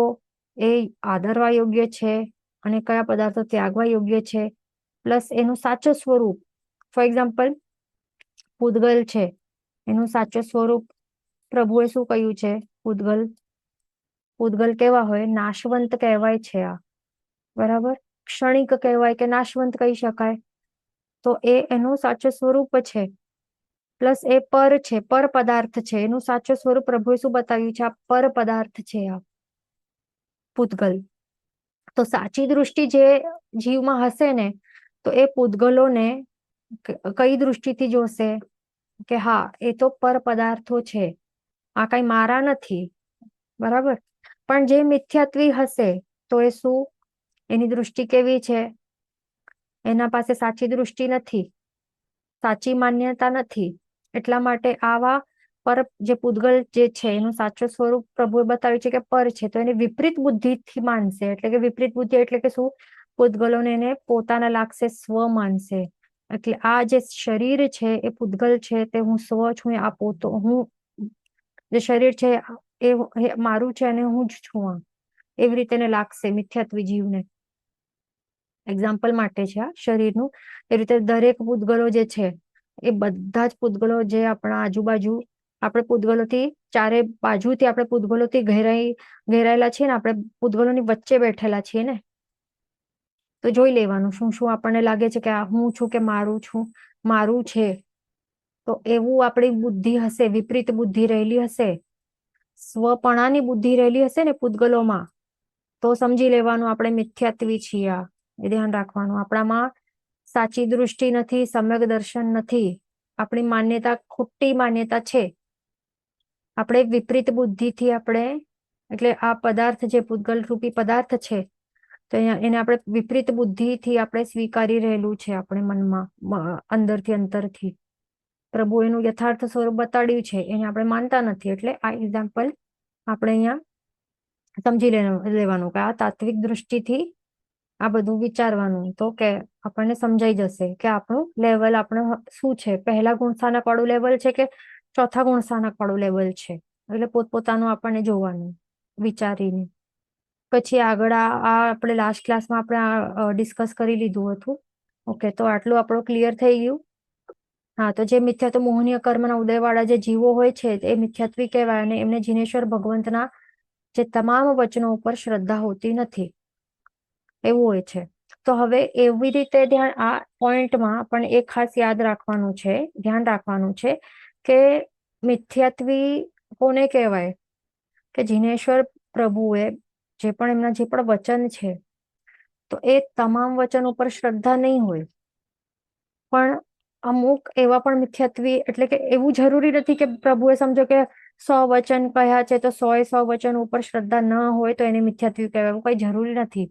એ આદરવા યોગ્ય છે અને કયા પદાર્થો ત્યાગવા યોગ્ય છે, પ્લસ એનું સાચું સ્વરૂપ. ફોર એક્ઝામ્પલ પૂતગલ છે, એનું સાચું સ્વરૂપ પ્રભુએ શું કહ્યું છે? પૂતગલ કેવા હોય? નાશવંત કહેવાય છે. આ બરાબર, ક્ષણિક કહેવાય કે નાશવંત કહી શકાય. તો એનું સાચું સ્વરૂપ છે, પ્લસ એ પર છે, પર પદાર્થ છે. એનું સાચું સ્વરૂપ પ્રભુએ શું બતાવ્યું છે? આ પર પદાર્થ છે આ પૂતગલ. તો સાચી દૃષ્ટિ જે જીવમાં હશે ને, તો એ પૂતગલોને કઈ દૃષ્ટિથી જોશે? કે હા એ તો પર પદાર્થો છે, આ કઈ મારા નથી, બરાબર. પણ જે મિથ્યાત્વી હશે તો એ શું, એની દૃષ્ટિ કેવી છે, એના પાસે સાચી દૃષ્ટિ નથી, સાચી માન્યતા નથી. એટલા માટે આવા પર જે પૂતગલ જે છે એનું સાચું સ્વરૂપ પ્રભુએ બતાવ્યું છે કે પર છે, તો એને વિપરીત બુદ્ધિથી માનશે. એટલે કે વિપરીત બુદ્ધિ એટલે કે શું, પૂતગલોને એને પોતાના લાગશે, સ્વ માનશે. એટલે આ જે શરીર છે એ પૂતગલ છે, તે હું સ્વ છું, આ પોતો હું, જે શરીર છે એ મારું છે અને હું જ છું આ, એવી રીતે એને લાગશે મિથ્યાત્વી જીવને. એક્ઝામ્પલ માટે છે આ શરીરનું. એ રીતે દરેક પૂતગલો જે છે એ બધા જ પૂતગલો જે આપણા આજુબાજુ, આપણે પૂતગલોથી ચારે બાજુથી આપણે પૂતગલોથી ઘેરાયેલા છીએ ને, આપણે પૂતગલોની વચ્ચે બેઠેલા છીએ ને, તો જોઈ લેવાનું શું શું આપણને લાગે છે કે આ હું છું, કે મારું છું, મારું છે. તો એવું આપણી બુદ્ધિ હશે, વિપરીત બુદ્ધિ રહેલી હશે, સ્વપણાની બુદ્ધિ રહેલી હશે ને પૂતગલોમાં, તો સમજી લેવાનું આપણે મિથ્યાત્વી છીએ. આ એ ધ્યાન રાખવાનું. આપણામાં સાચી દૃષ્ટિ નથી, સમ્યક દર્શન નથી, આપણી માન્યતા ખોટી માન્યતા છે. આપણે વિપરીત બુદ્ધિથી આપણે, એટલે આ પદાર્થ જે પૂતગલ રૂપી પદાર્થ છે, તો એને આપણે વિપરીત બુદ્ધિથી આપણે સ્વીકારી રહેલું છે, આપણે મનમાં અંદરથી અંતરથી. પ્રભુ એનું યથાર્થ સ્વરૂપ બતાડ્યું છે, એને આપણે માનતા નથી. એટલે આ એક્ઝામ્પલ આપણે અહીંયા સમજી લેવાનું કે આ તાત્વિક દૃષ્ટિથી આ બધું વિચારવાનું, તો કે આપણને સમજાઈ જશે કે આપણું લેવલ આપણું શું છે, પહેલા ગુણસ્થાનક વાળું લેવલ છે કે ચોથા ગુણસ્થાનક વાળું લેવલ છે. એટલે પોતપોતાનું આપણને જોવાનું વિચારીને. પછી આગળ આપણે લાસ્ટ ક્લાસમાં આપણે ડિસ્કસ કરી લીધું હતું. ઓકે, તો આટલું આપણું ક્લિયર થઈ ગયું. હા, તો જે મિથ્યાત્વ મોહનીય કર્મના ઉદયવાળા જે જીવો હોય છે એ મિથ્યાત્વી કહેવાય, અને એમને જીનેશ્વર ભગવંતના જે તમામ વચનો ઉપર શ્રદ્ધા હોતી નથી, એવું હોય છે. તો હવે એવી રીતે ધ્યાન, આ પોઈન્ટમાં પણ એક ખાસ યાદ રાખવાનું છે, ધ્યાન રાખવાનું છે કે મિથ્યાત્વી કોને કહેવાય, કે જીનેશ્વર પ્રભુએ જે પણ એમના જે પણ વચન છે, તો એ તમામ વચન ઉપર શ્રદ્ધા નહીં હોય, પણ અમુક એવા પણ મિથ્યાત્વી, એટલે કે એવું જરૂરી નથી કે પ્રભુએ સમજો કે 100 વચન કહ્યા છે તો 100 વચન ઉપર શ્રદ્ધા ન હોય તો એને મિથ્યાત્વી કહેવાય, એવું કઈ જરૂરી નથી.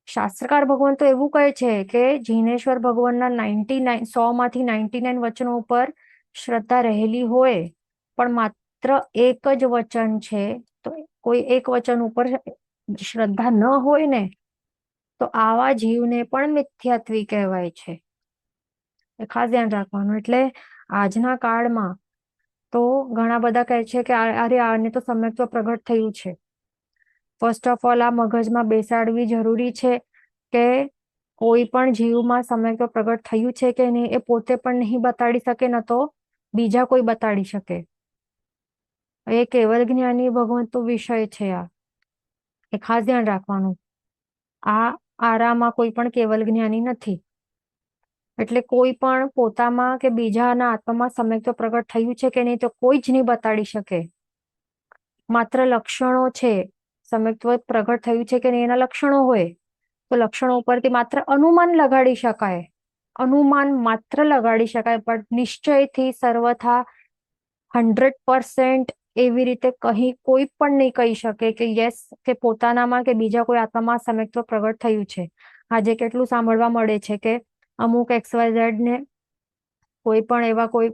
શાસ્ત્રકાર ભગવાન તો એવું કહે છે કે જીનેશ્વર ભગવાનના 99, 100 માંથી 99 વચનો ઉપર શ્રદ્ધા રહેલી હોય, પણ માત્ર એક જ વચન છે, તો કોઈ એક વચન ઉપર શ્રદ્ધા ન હોય ને, તો આવા જીવને પણ મિથ્યાત્વી કહેવાય છે. એ ખાસ ધ્યાન રાખવાનું. એટલે આજના કાળમાં તો ઘણા બધા કહે છે કે અરે આને તો સમ્યક્ત્વ પ્રગટ થયું છે. ફર્સ્ટ ઓફ ઓલ આ મગજમાં બેસાડવી જરૂરી છે કે કોઈ પણ જીવમાં સમ્યક્ત્વ પ્રગટ થયું છે કે નહીં, એ પોતે પણ નહીં બતાડી શકે, ન તો બીજા કોઈ બતાડી શકે. એ કેવલ જ્ઞાની ભગવંતનો વિષય છે. આ એ ખાસ ધ્યાન રાખવાનું. આ આરામાં કોઈ પણ કેવલ જ્ઞાની નથી. એટલે કોઈ પણ પોતામાં કે બીજાના આત્મામાં સમ્યક્ત્વ પ્રગટ થયું છે કે નહીં, તો કોઈ જ નહીં બતાડી શકે. માત્ર લક્ષણો છે, સમ્યક્ત્વ પ્રગટ થયું છે કે નહીં એના લક્ષણો હોય, તો લક્ષણો ઉપરથી માત્ર અનુમાન લગાડી શકાય, અનુમાન માત્ર લગાડી શકાય, પણ નિશ્ચયથી સર્વથા 100% એવી રીતે કોઈ પણ નહીં કહી શકે કે યસ, કે પોતાનામાં કે બીજા કોઈ આત્મામાં સમ્યક્ત્વ પ્રગટ થયું છે. આજે કેટલું સાંભળવા મળે છે કે અમુક XYZ ને કોઈ પણ એવા કોઈ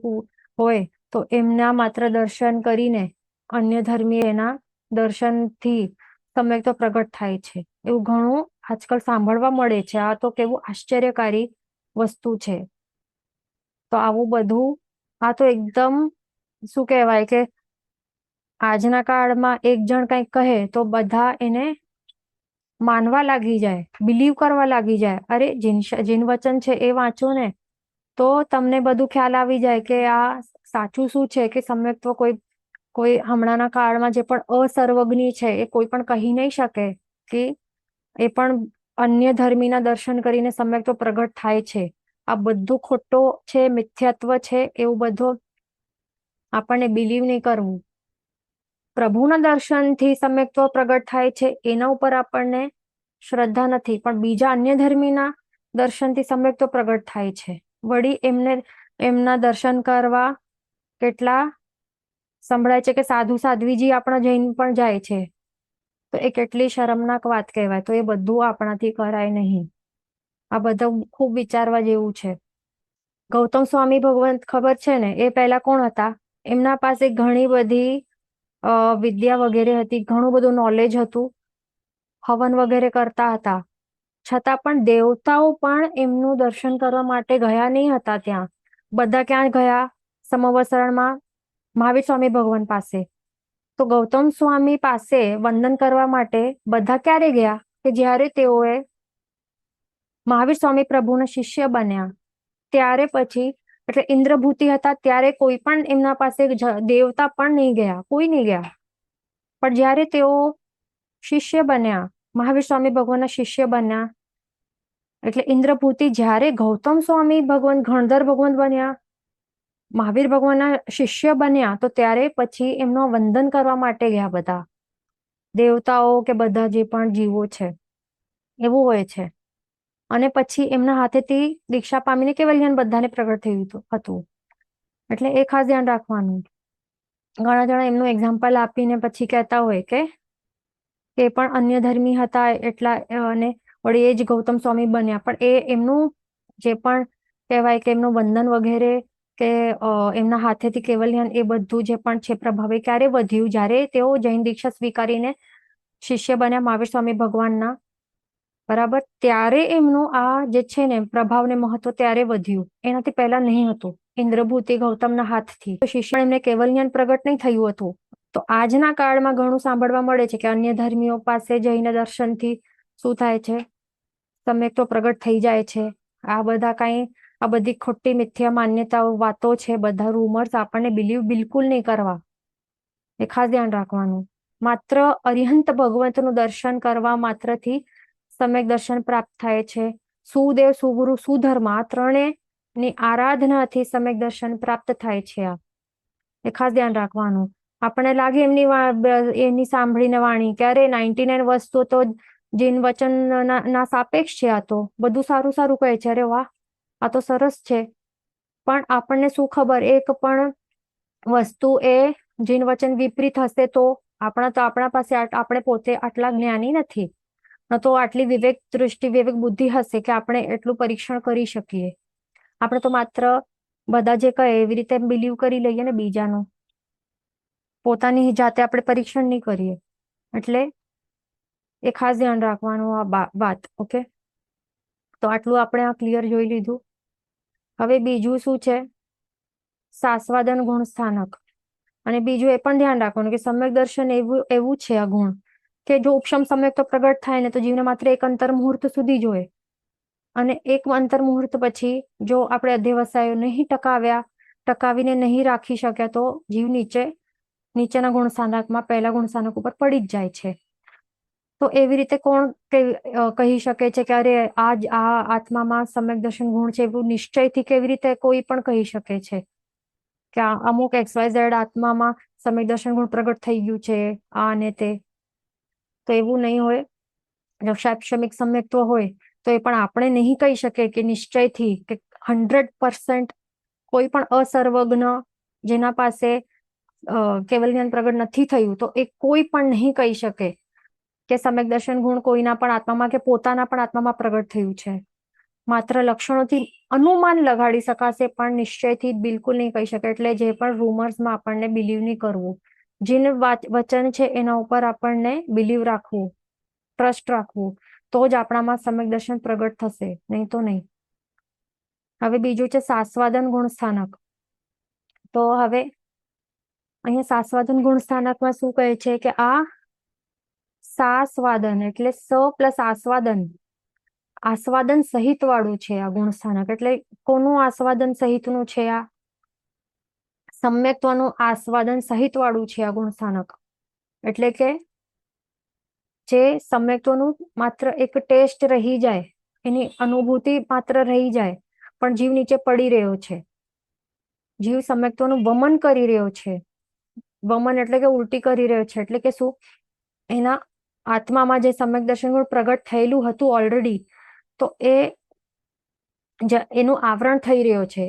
હોય તો એમના માત્ર દર્શન કરીને અન્ય ધર્મી એના દર્શનથી સમ્યક્ત્વ પ્રગટ થાય છે. એવું ઘણું આજકાલ સાંભળવા મળે છે. આ તો કેવું આશ્ચર્યકારી વસ્તુ છે. તો આવું બધું, આ તો એકદમ શું કહેવાય કે આજના કાળમાં એક જણ કંઈક કહે તો બધા એને માનવા લાગી જાય, બિલીવ કરવા લાગી જાય. અરે જીન વચન છે એ વાંચો ને, તો તમને બધું ખ્યાલ આવી જાય કે આ સાચું શું છે, કે સમ્યક્ત્વ કોઈ હમણાંના કાળમાં જે પણ અસર્વજ્ઞ છે એ કોઈ પણ કહી નહીં શકે કે એ પણ અન્ય ધર્મીના દર્શન કરીને સમ્યક્ત્વ પ્રગટ થાય છે. આ બધું ખોટો છે, મિથ્યાત્વ છે, એવું બધું આપણને બિલીવ નહીં કરવું. પ્રભુના દર્શનથી સમ્યક્ત્વ પ્રગટ થાય છે એના ઉપર આપણને શ્રદ્ધા નથી, પણ બીજા અન્ય ધર્મીના દર્શનથી સમ્યક્ત્વ પ્રગટ થાય છે. વળી એમને એમના દર્શન કરવા કેટલા સંભળાય છે કે સાધુ સાધ્વીજી આપણા જૈન પણ જાય છે, તો એ કેટલી શરમનાક વાત કહેવાય. તો એ બધું આપણાથી કરાય નહીં. આ બધું ખૂબ વિચારવા જેવું છે. ગૌતમ સ્વામી ભગવાન ખબર છે ને, એ પહેલા કોણ હતા? એમના પાસે ઘણી બધી વિદ્યા વગેરે હતી, ઘણું બધું નોલેજ હતું, હવન વગેરે કરતા હતા. છતાં પણ દેવતાઓ પણ એમનું દર્શન કરવા માટે ગયા નહીં હતા ત્યાં. બધા ક્યાં ગયા? સમવસરણમાં મહાવીર સ્વામી ભગવાન પાસે. તો ગૌતમ સ્વામી પાસે વંદન કરવા માટે બધા ક્યારે ગયા? કે જ્યારે તેઓએ મહાવીર સ્વામી પ્રભુના શિષ્ય બન્યા ત્યારે પછી, એટલે ઇન્દ્રભૂતિ હતા ત્યારે કોઈ પણ એમના પાસે દેવતા પણ નહીં ગયા, કોઈ નહીં ગયા. પણ જ્યારે તેઓ શિષ્ય બન્યા, મહાવીર સ્વામી ભગવાનના શિષ્ય બન્યા, એટલે ઇન્દ્રભૂતિ જ્યારે ગૌતમ સ્વામી ભગવાન ગણધર ભગવાન બન્યા, મહાવીર ભગવાનના શિષ્ય બન્યા, તો ત્યારે પછી એમનો વંદન કરવા માટે ગયા બધા દેવતાઓ કે બધા જે પણ જીવો છે, એવું હોય છે. અને પછી એમના હાથેથી દીક્ષા પામીને કેવલ્યાન બધાને પ્રગટ થયું હતું. એટલે એ ખાસ ધ્યાન રાખવાનું. ઘણા જણા એમનું એક્ઝામ્પલ આપીને પછી કહેતા હોય કે એ પણ અન્ય ધર્મી હતા એટલા, અને વળી એ જ ગૌતમ સ્વામી બન્યા. પણ એ એમનું જે પણ કહેવાય કે એમનું વંદન વગેરે કે એમના હાથેથી કેવલ્યાન એ બધું જે પણ છે પ્રભાવે ક્યારે વધ્યું? જ્યારે તેઓ જૈન દીક્ષા સ્વીકારીને શિષ્ય બન્યા મહાવીર સ્વામી ભગવાનના, બરાબર, ત્યારે એમનું આ જે છે ને પ્રભાવ ને મહત્વ ત્યારે વધ્યું. એનાથી પહેલા નહીં હતું. ઇન્દ્રભૂતિ ગૌતમના હાથથી શિષ્ય એમને કેવલ્યાન પ્રગટ નહીં થયું હતું. તો આજના કાળમાં ઘણું સાંભળવા મળે છે કે અન્ય ધર્મીઓ પાસે જઈને દર્શનથી શું થાય છે? સમ્યક તો પ્રગટ થઈ જાય છે. આ બધા કઈ, આ બધી ખોટી મિથ્યા માન્યતાઓ વાતો છે, બધા રૂમર્સ આપણને બિલીવ બિલકુલ નહીં કરવા. એ ખાસ ધ્યાન રાખવાનું. માત્ર અરિહંત ભગવંતનું દર્શન કરવા માત્રથી સમ્યક દર્શન પ્રાપ્ત થાય છે. સુદેવ, સુગુરુ, સુધર્મ આ ત્રણેયની આરાધનાથી સમ્યક દર્શન પ્રાપ્ત થાય છે. આ એ ખાસ ધ્યાન રાખવાનું. આપણને લાગે એની સાંભળીને વાણી કે અરે 99 વસ્તુ તો જીન વચન ના સાપેક્ષ છે, આ તો બધું સારું સારું કહે છે, અરે વાહ આ તો સરસ છે. પણ આપણને શું ખબર એક પણ વસ્તુ એ જીન વચન વિપરીત હશે તો આપણા પાસે આપણે પોતે આટલા જ્ઞાની નથી, ન તો આટલી વિવેક દૃષ્ટિ વિવેક બુદ્ધિ હશે કે આપણે એટલું પરીક્ષણ કરી શકીએ. આપણે તો માત્ર બધા જે કહે એવી રીતે બિલીવ કરી લઈએ ને બીજાનું, પોતાની જાતે આપણે પરીક્ષણ નહીં કરીએ. એટલે એ ખાસ ધ્યાન રાખવાનું આ વાત. ઓકે, તો આટલું આપણે આ ક્લિયર જોઈ લીધું. હવે બીજું શું છે? સાસ્વાદન ગુણ સ્થાનક. અને બીજું એ પણ ધ્યાન રાખવાનું કે સમ્યક દર્શન એવું છે આ ગુણ કે જો ઉપશમ સમ્યક તો પ્રગટ થાય ને તો જીવને માત્ર એક અંતર મુહૂર્ત સુધી જોઈએ. અને એક અંતર મુહૂર્ત પછી જો આપણે અધ્યવસાયો નહીં ટકાવીને નહીં રાખી શક્યા તો જીવ નીચેના ગુણ સ્થાનકમાં પહેલા ગુણ સ્થાનક ઉપર પડી જ જાય છે. તો એવી રીતે કોણ કહી શકે છે કે અરે આ આત્મામાં સમ્યક દર્શન ગુણ છે, એવું નિશ્ચયથી કેવી રીતે કોઈ પણ કહી શકે છે કે અમુક XYZ આત્મામાં સમ્યક દર્શન ગુણ પ્રગટ થઈ ગયું છે આ ને તે? તો એવું નહીં હોય. જો શૈક્ષણિક સમ્યક્ત્વ હોય તો એ પણ આપણે નહીં કહી શકીએ કે નિશ્ચયથી કે 100% કોઈ પણ અસર્વજ્ઞ જેના પાસે કેવલ્યાન પ્રગટ નથી થયું તો એ કોઈ પણ નહીં કહી શકે કે સમ્યક દર્શન ગુણ કોઈના પણ આત્મામાં કે પોતાના પણ આત્મામાં પ્રગટ થયું છે. માત્ર લક્ષણોથી અનુમાન લગાડી શકાશે પણ નિશ્ચયથી બિલકુલ નહીં કહી શકે. એટલે જે પણ રૂમર્સમાં આપણને બિલીવ નહીં કરવું. જેને વચન છે એના ઉપર આપણને બિલીવ રાખવું, ટ્રસ્ટ રાખવું, તો જ આપણામાં સમ્યક દર્શન પ્રગટ થશે, નહીં તો નહીં. હવે બીજું છે સાસ્વાદન ગુણ સ્થાનક. તો હવે અહીંયા સાસ્વાદન ગુણ સ્થાનકમાં શું કહે છે કે આ સાસ્વાદન એટલે સ પ્લસ આસ્વાદન સહિત વાળું છે આ ગુણ સ્થાનક. એટલે કોનું આસ્વાદન સહિતનું છે? આ સમ્યક્ત્વનું આસ્વાદન સહિત વાળું છે આ ગુણ સ્થાનક. એટલે કે જે સમ્યક્ત્વનું માત્ર એક ટેસ્ટ રહી જાય, એની અનુભૂતિ માત્ર રહી જાય, પણ જીવ નીચે પડી રહ્યો છે, જીવ સમ્યક્ત્વનું વમન કરી રહ્યો છે. વમન એટલે કે ઉલટી કરી રહ્યો છે. એટલે કે શું? એના આત્મામાં જે સમ્યક દર્શન ગુણ પ્રગટ થયેલું હતું ઓલરેડી, તો એનું આવરણ થઈ રહ્યો છે.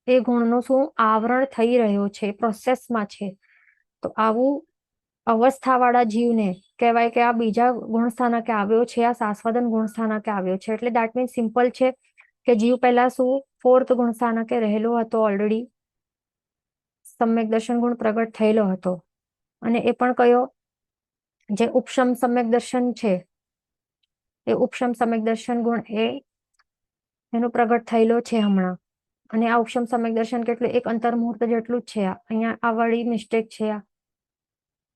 એ ગુણનું શું આવરણ થઈ રહ્યો છે, પ્રોસેસમાં છે. તો આવું અવસ્થાવાળા જીવને કહેવાય કે આ બીજા ગુણ સ્થાનકે આવ્યો છે, આ સાસ્વાદન ગુણ સ્થાનકે આવ્યો છે. એટલે દેટ મીન્સ સિમ્પલ છે કે જીવ પહેલા શું ફોર્થ ગુણ સ્થાનકે રહેલો હતો, ઓલરેડી સમ્યક દર્શન ગુણ પ્રગટ થયેલો હતો. અને એ પણ કયો, જે ઉપશમ સમ્યક દર્શન છે, એ ઉપશમ સમ્યક દર્શન ગુણ એનો પ્રગટ થયેલો છે હમણાં. અને આ ઉપશમ સમ્યક દર્શન કેટલું, એક અંતર મુહૂર્ત જેટલું જ છે. અહીંયા આ વાળી મિસ્ટેક છે.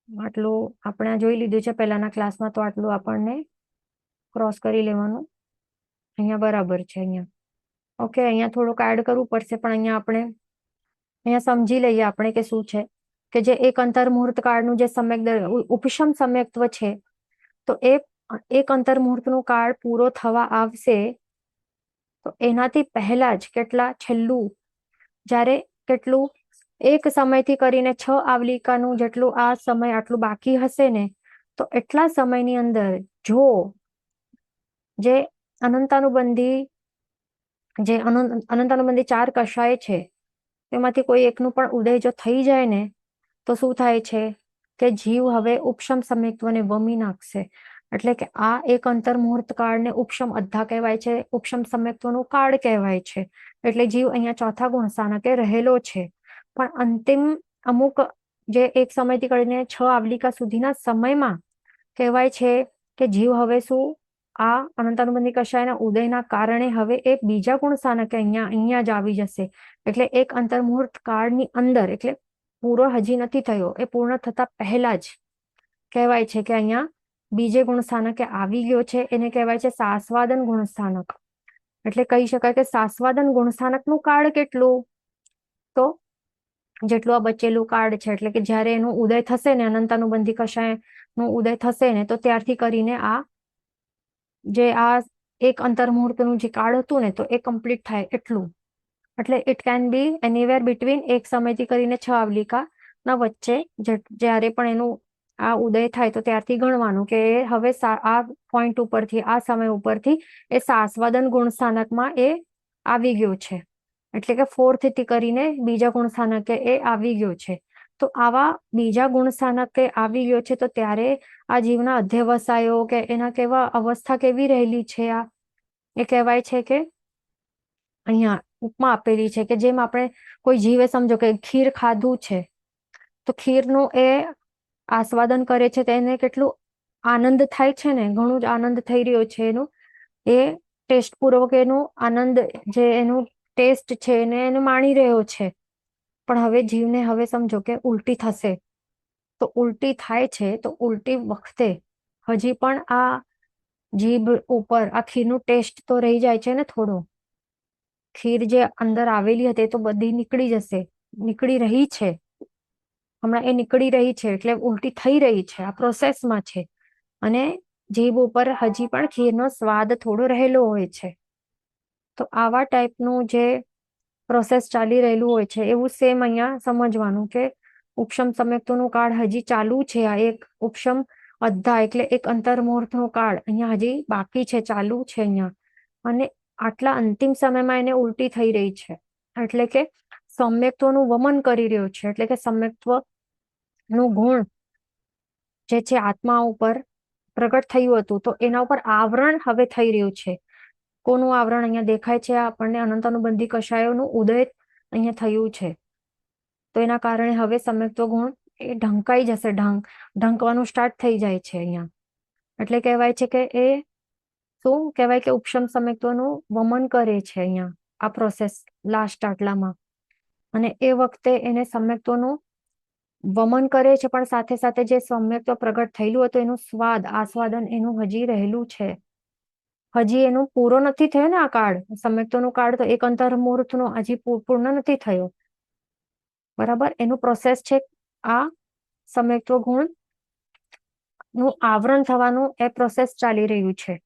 આટલું આપણે જોઈ લીધું છે પહેલાના ક્લાસમાં, તો આટલું આપણને ક્રોસ કરી લેવાનું. અહીંયા બરાબર છે. અહીંયા ઓકે, અહીંયા થોડુંક એડ કરવું પડશે, પણ અહીંયા સમજી લઈએ આપણે કે શું છે કે જે એક અંતર મુહૂર્ત કાળનું જે ઉપશમ સમ્યક્ત્વ છે, તો એ એક અંતર મુહૂર્તનો કાળ પૂરો થવા આવશે તો એનાથી પહેલા જ છેલ્લું જ્યારે કેટલું એક સમયથી કરીને 6 આવલિકાનું જેટલું આ સમય આટલું બાકી હશે ને, તો એટલા સમયની અંદર જો જે અનંતાનુબંધી 4 કષાય છે તેમાંથી કોઈ એકનું પણ ઉદય જો થઈ જાય ને, તો શું થાય છે કે જીવ હવે ઉપશમ સમ્યક્ત્વને વમી નાખશે. એટલે કે આ એક અંતર મુહૂર્ત કાળને ઉપશમ અધ્ધા કહેવાય છે, ઉપશમ સમ્યક્ત્વનું કાળ કહેવાય છે. એટલે જીવ અહીંયા ચોથા ગુણ સ્થાનકે રહેલો છે. પણ અંતિમ અમુક જે એક સમયથી કરીને 6 આવલિકા સુધીના સમયમાં કહેવાય છે કે જીવ હવે શું આ અનંતાનુબંધી કષાયના ઉદયના કારણે હવે એ બીજા ગુણ સ્થાનકે અહીંયા જ આવી જશે. એટલે એક અંતર મુહૂર્ત કાળની અંદર, એટલે પૂરો હજી નથી થયો, એ પૂર્ણ થતા પહેલા જ કહેવાય છે કે અહીંયા બીજે ગુણ સ્થાનકે આવી ગયો છે. એને કહેવાય છે સાસ્વાદન ગુણ સ્થાનક. એટલે કહી શકાય કે સાસ્વાદન ગુણ સ્થાનકનું કાળ કેટલું, તો જેટલું આ બચેલું કાળ છે. એટલે કે જ્યારે એનું ઉદય થશે ને, અનંતાનુબંધી કષાયનું ઉદય થશે ને, તો ત્યારથી કરીને આ એક અંતર મુહૂર્તનું જે કાળ હતું ને, તો એ કમ્પ્લીટ થાય એટલું. એટલે it can B anywhere between એક સમયથી કરીને 6 આવલિકા ના વચ્ચે જ્યારે પણ એનું આ ઉદય થાય તો ત્યારથી ગણવાનું કે હવે આ પોઈન્ટ ઉપરથી, આ સમય ઉપરથી એ સાસ્વાદન ગુણ સ્થાનકમાં એ આવી ગયો છે. એટલે કે 4th થી કરીને બીજા ગુણ સ્થાનકે એ આવી ગયો છે. તો આવા બીજા ગુણ સ્થાનકે આવી ગયો છે, તો ત્યારે આ જીવના અધ્યવસાયો કે એના કેવા અવસ્થા કેવી રહેલી છે, એ કહેવાય છે કે અહીંયા ઉપમા આપેલી છે કે જેમ આપણે કોઈ જીવે, સમજો કે ખીર ખાધું છે, તો ખીરનું એ આસ્વાદન કરે છે, તેને કેટલું આનંદ થાય છે ને, ઘણું જ આનંદ થઈ રહ્યો છે એનું, એ ટેસ્ટ પૂર્વક એનું આનંદ, જે એનું ટેસ્ટ છે એને માણી રહ્યો છે. પણ હવે જીવને હવે સમજો કે ઉલટી થશે, તો ઉલટી થાય છે, તો ઉલટી વખતે હજી પણ આ જીભ ઉપર આ ખીરનું ટેસ્ટ તો રહી જાય છે ને થોડો. ખીર જે અંદર આવેલી હતી તો બધી નીકળી જશે, નીકળી રહી છે હમણાં, એ નીકળી રહી છે એટલે ઉલટી થઈ રહી છે, આ પ્રોસેસમાં છે. અને જીભ ઉપર હજી પણ ખીરનો સ્વાદ થોડો રહેલો હોય છે. તો આવા ટાઈપનું જે પ્રોસેસ ચાલી રહેલું હોય છે, એવું સેમ અહીંયા સમજવાનું કે ઉપશમ સમ્યક્ત્વનું કાળ હજી ચાલુ છે. આ એક ઉપશમ અધ્ધા એટલે એક અંતર મુહૂર્તનો કાળ અહીંયા હજી બાકી છે, ચાલુ છે અહીંયા. અને આટલા અંતિમ સમયમાં એને ઉલટી થઈ રહી છે, એટલે કે સમ્યક્ત્વનું વમન કરી રહ્યો છે. એટલે કે સમ્યક્ત્વનું ગુણ જે છે આત્મા ઉપર પ્રગટ થયું હતું, તો એના ઉપર આવરણ હવે થઈ રહ્યું છે. કોનું આવરણ અહીંયા દેખાય છે આપણને, અનંતાનુબંધી કષાયોનું ઉદય અહીંયા થયું છે. તો એના કારણે હવે સમ્યક્ત્વ ગુણ એ ઢંકાઈ જશે, ઢંકવાનું સ્ટાર્ટ થઈ જાય છે અહીંયા. એટલે કહેવાય છે કે એ શું કહેવાય કે ઉપશમ સમ્યક્ત્વનું વમન કરે છે અહીંયા આ પ્રોસેસ લાસ્ટ આટલામાં. અને એ વખતે એને સમ્યક્ત્વનું વમન કરે છે, પણ સાથે સાથે જે સમ્યક્ત્વ પ્રગટ થયેલું હતું એનું સ્વાદ, આસ્વાદન એનું હજી રહેલું છે. હજી એનું પૂરો નથી થયો ને આ કાળ, સમ્યક્ત્વનો કાળ તો એક અંતર મુહૂર્તનો હજી પૂર્ણ નથી થયો, બરાબર. એનું પ્રોસેસ છે આ સમ્યક્ત્વ ગુણ નું આવરણ થવાનું, એ પ્રોસેસ ચાલી રહ્યું છે.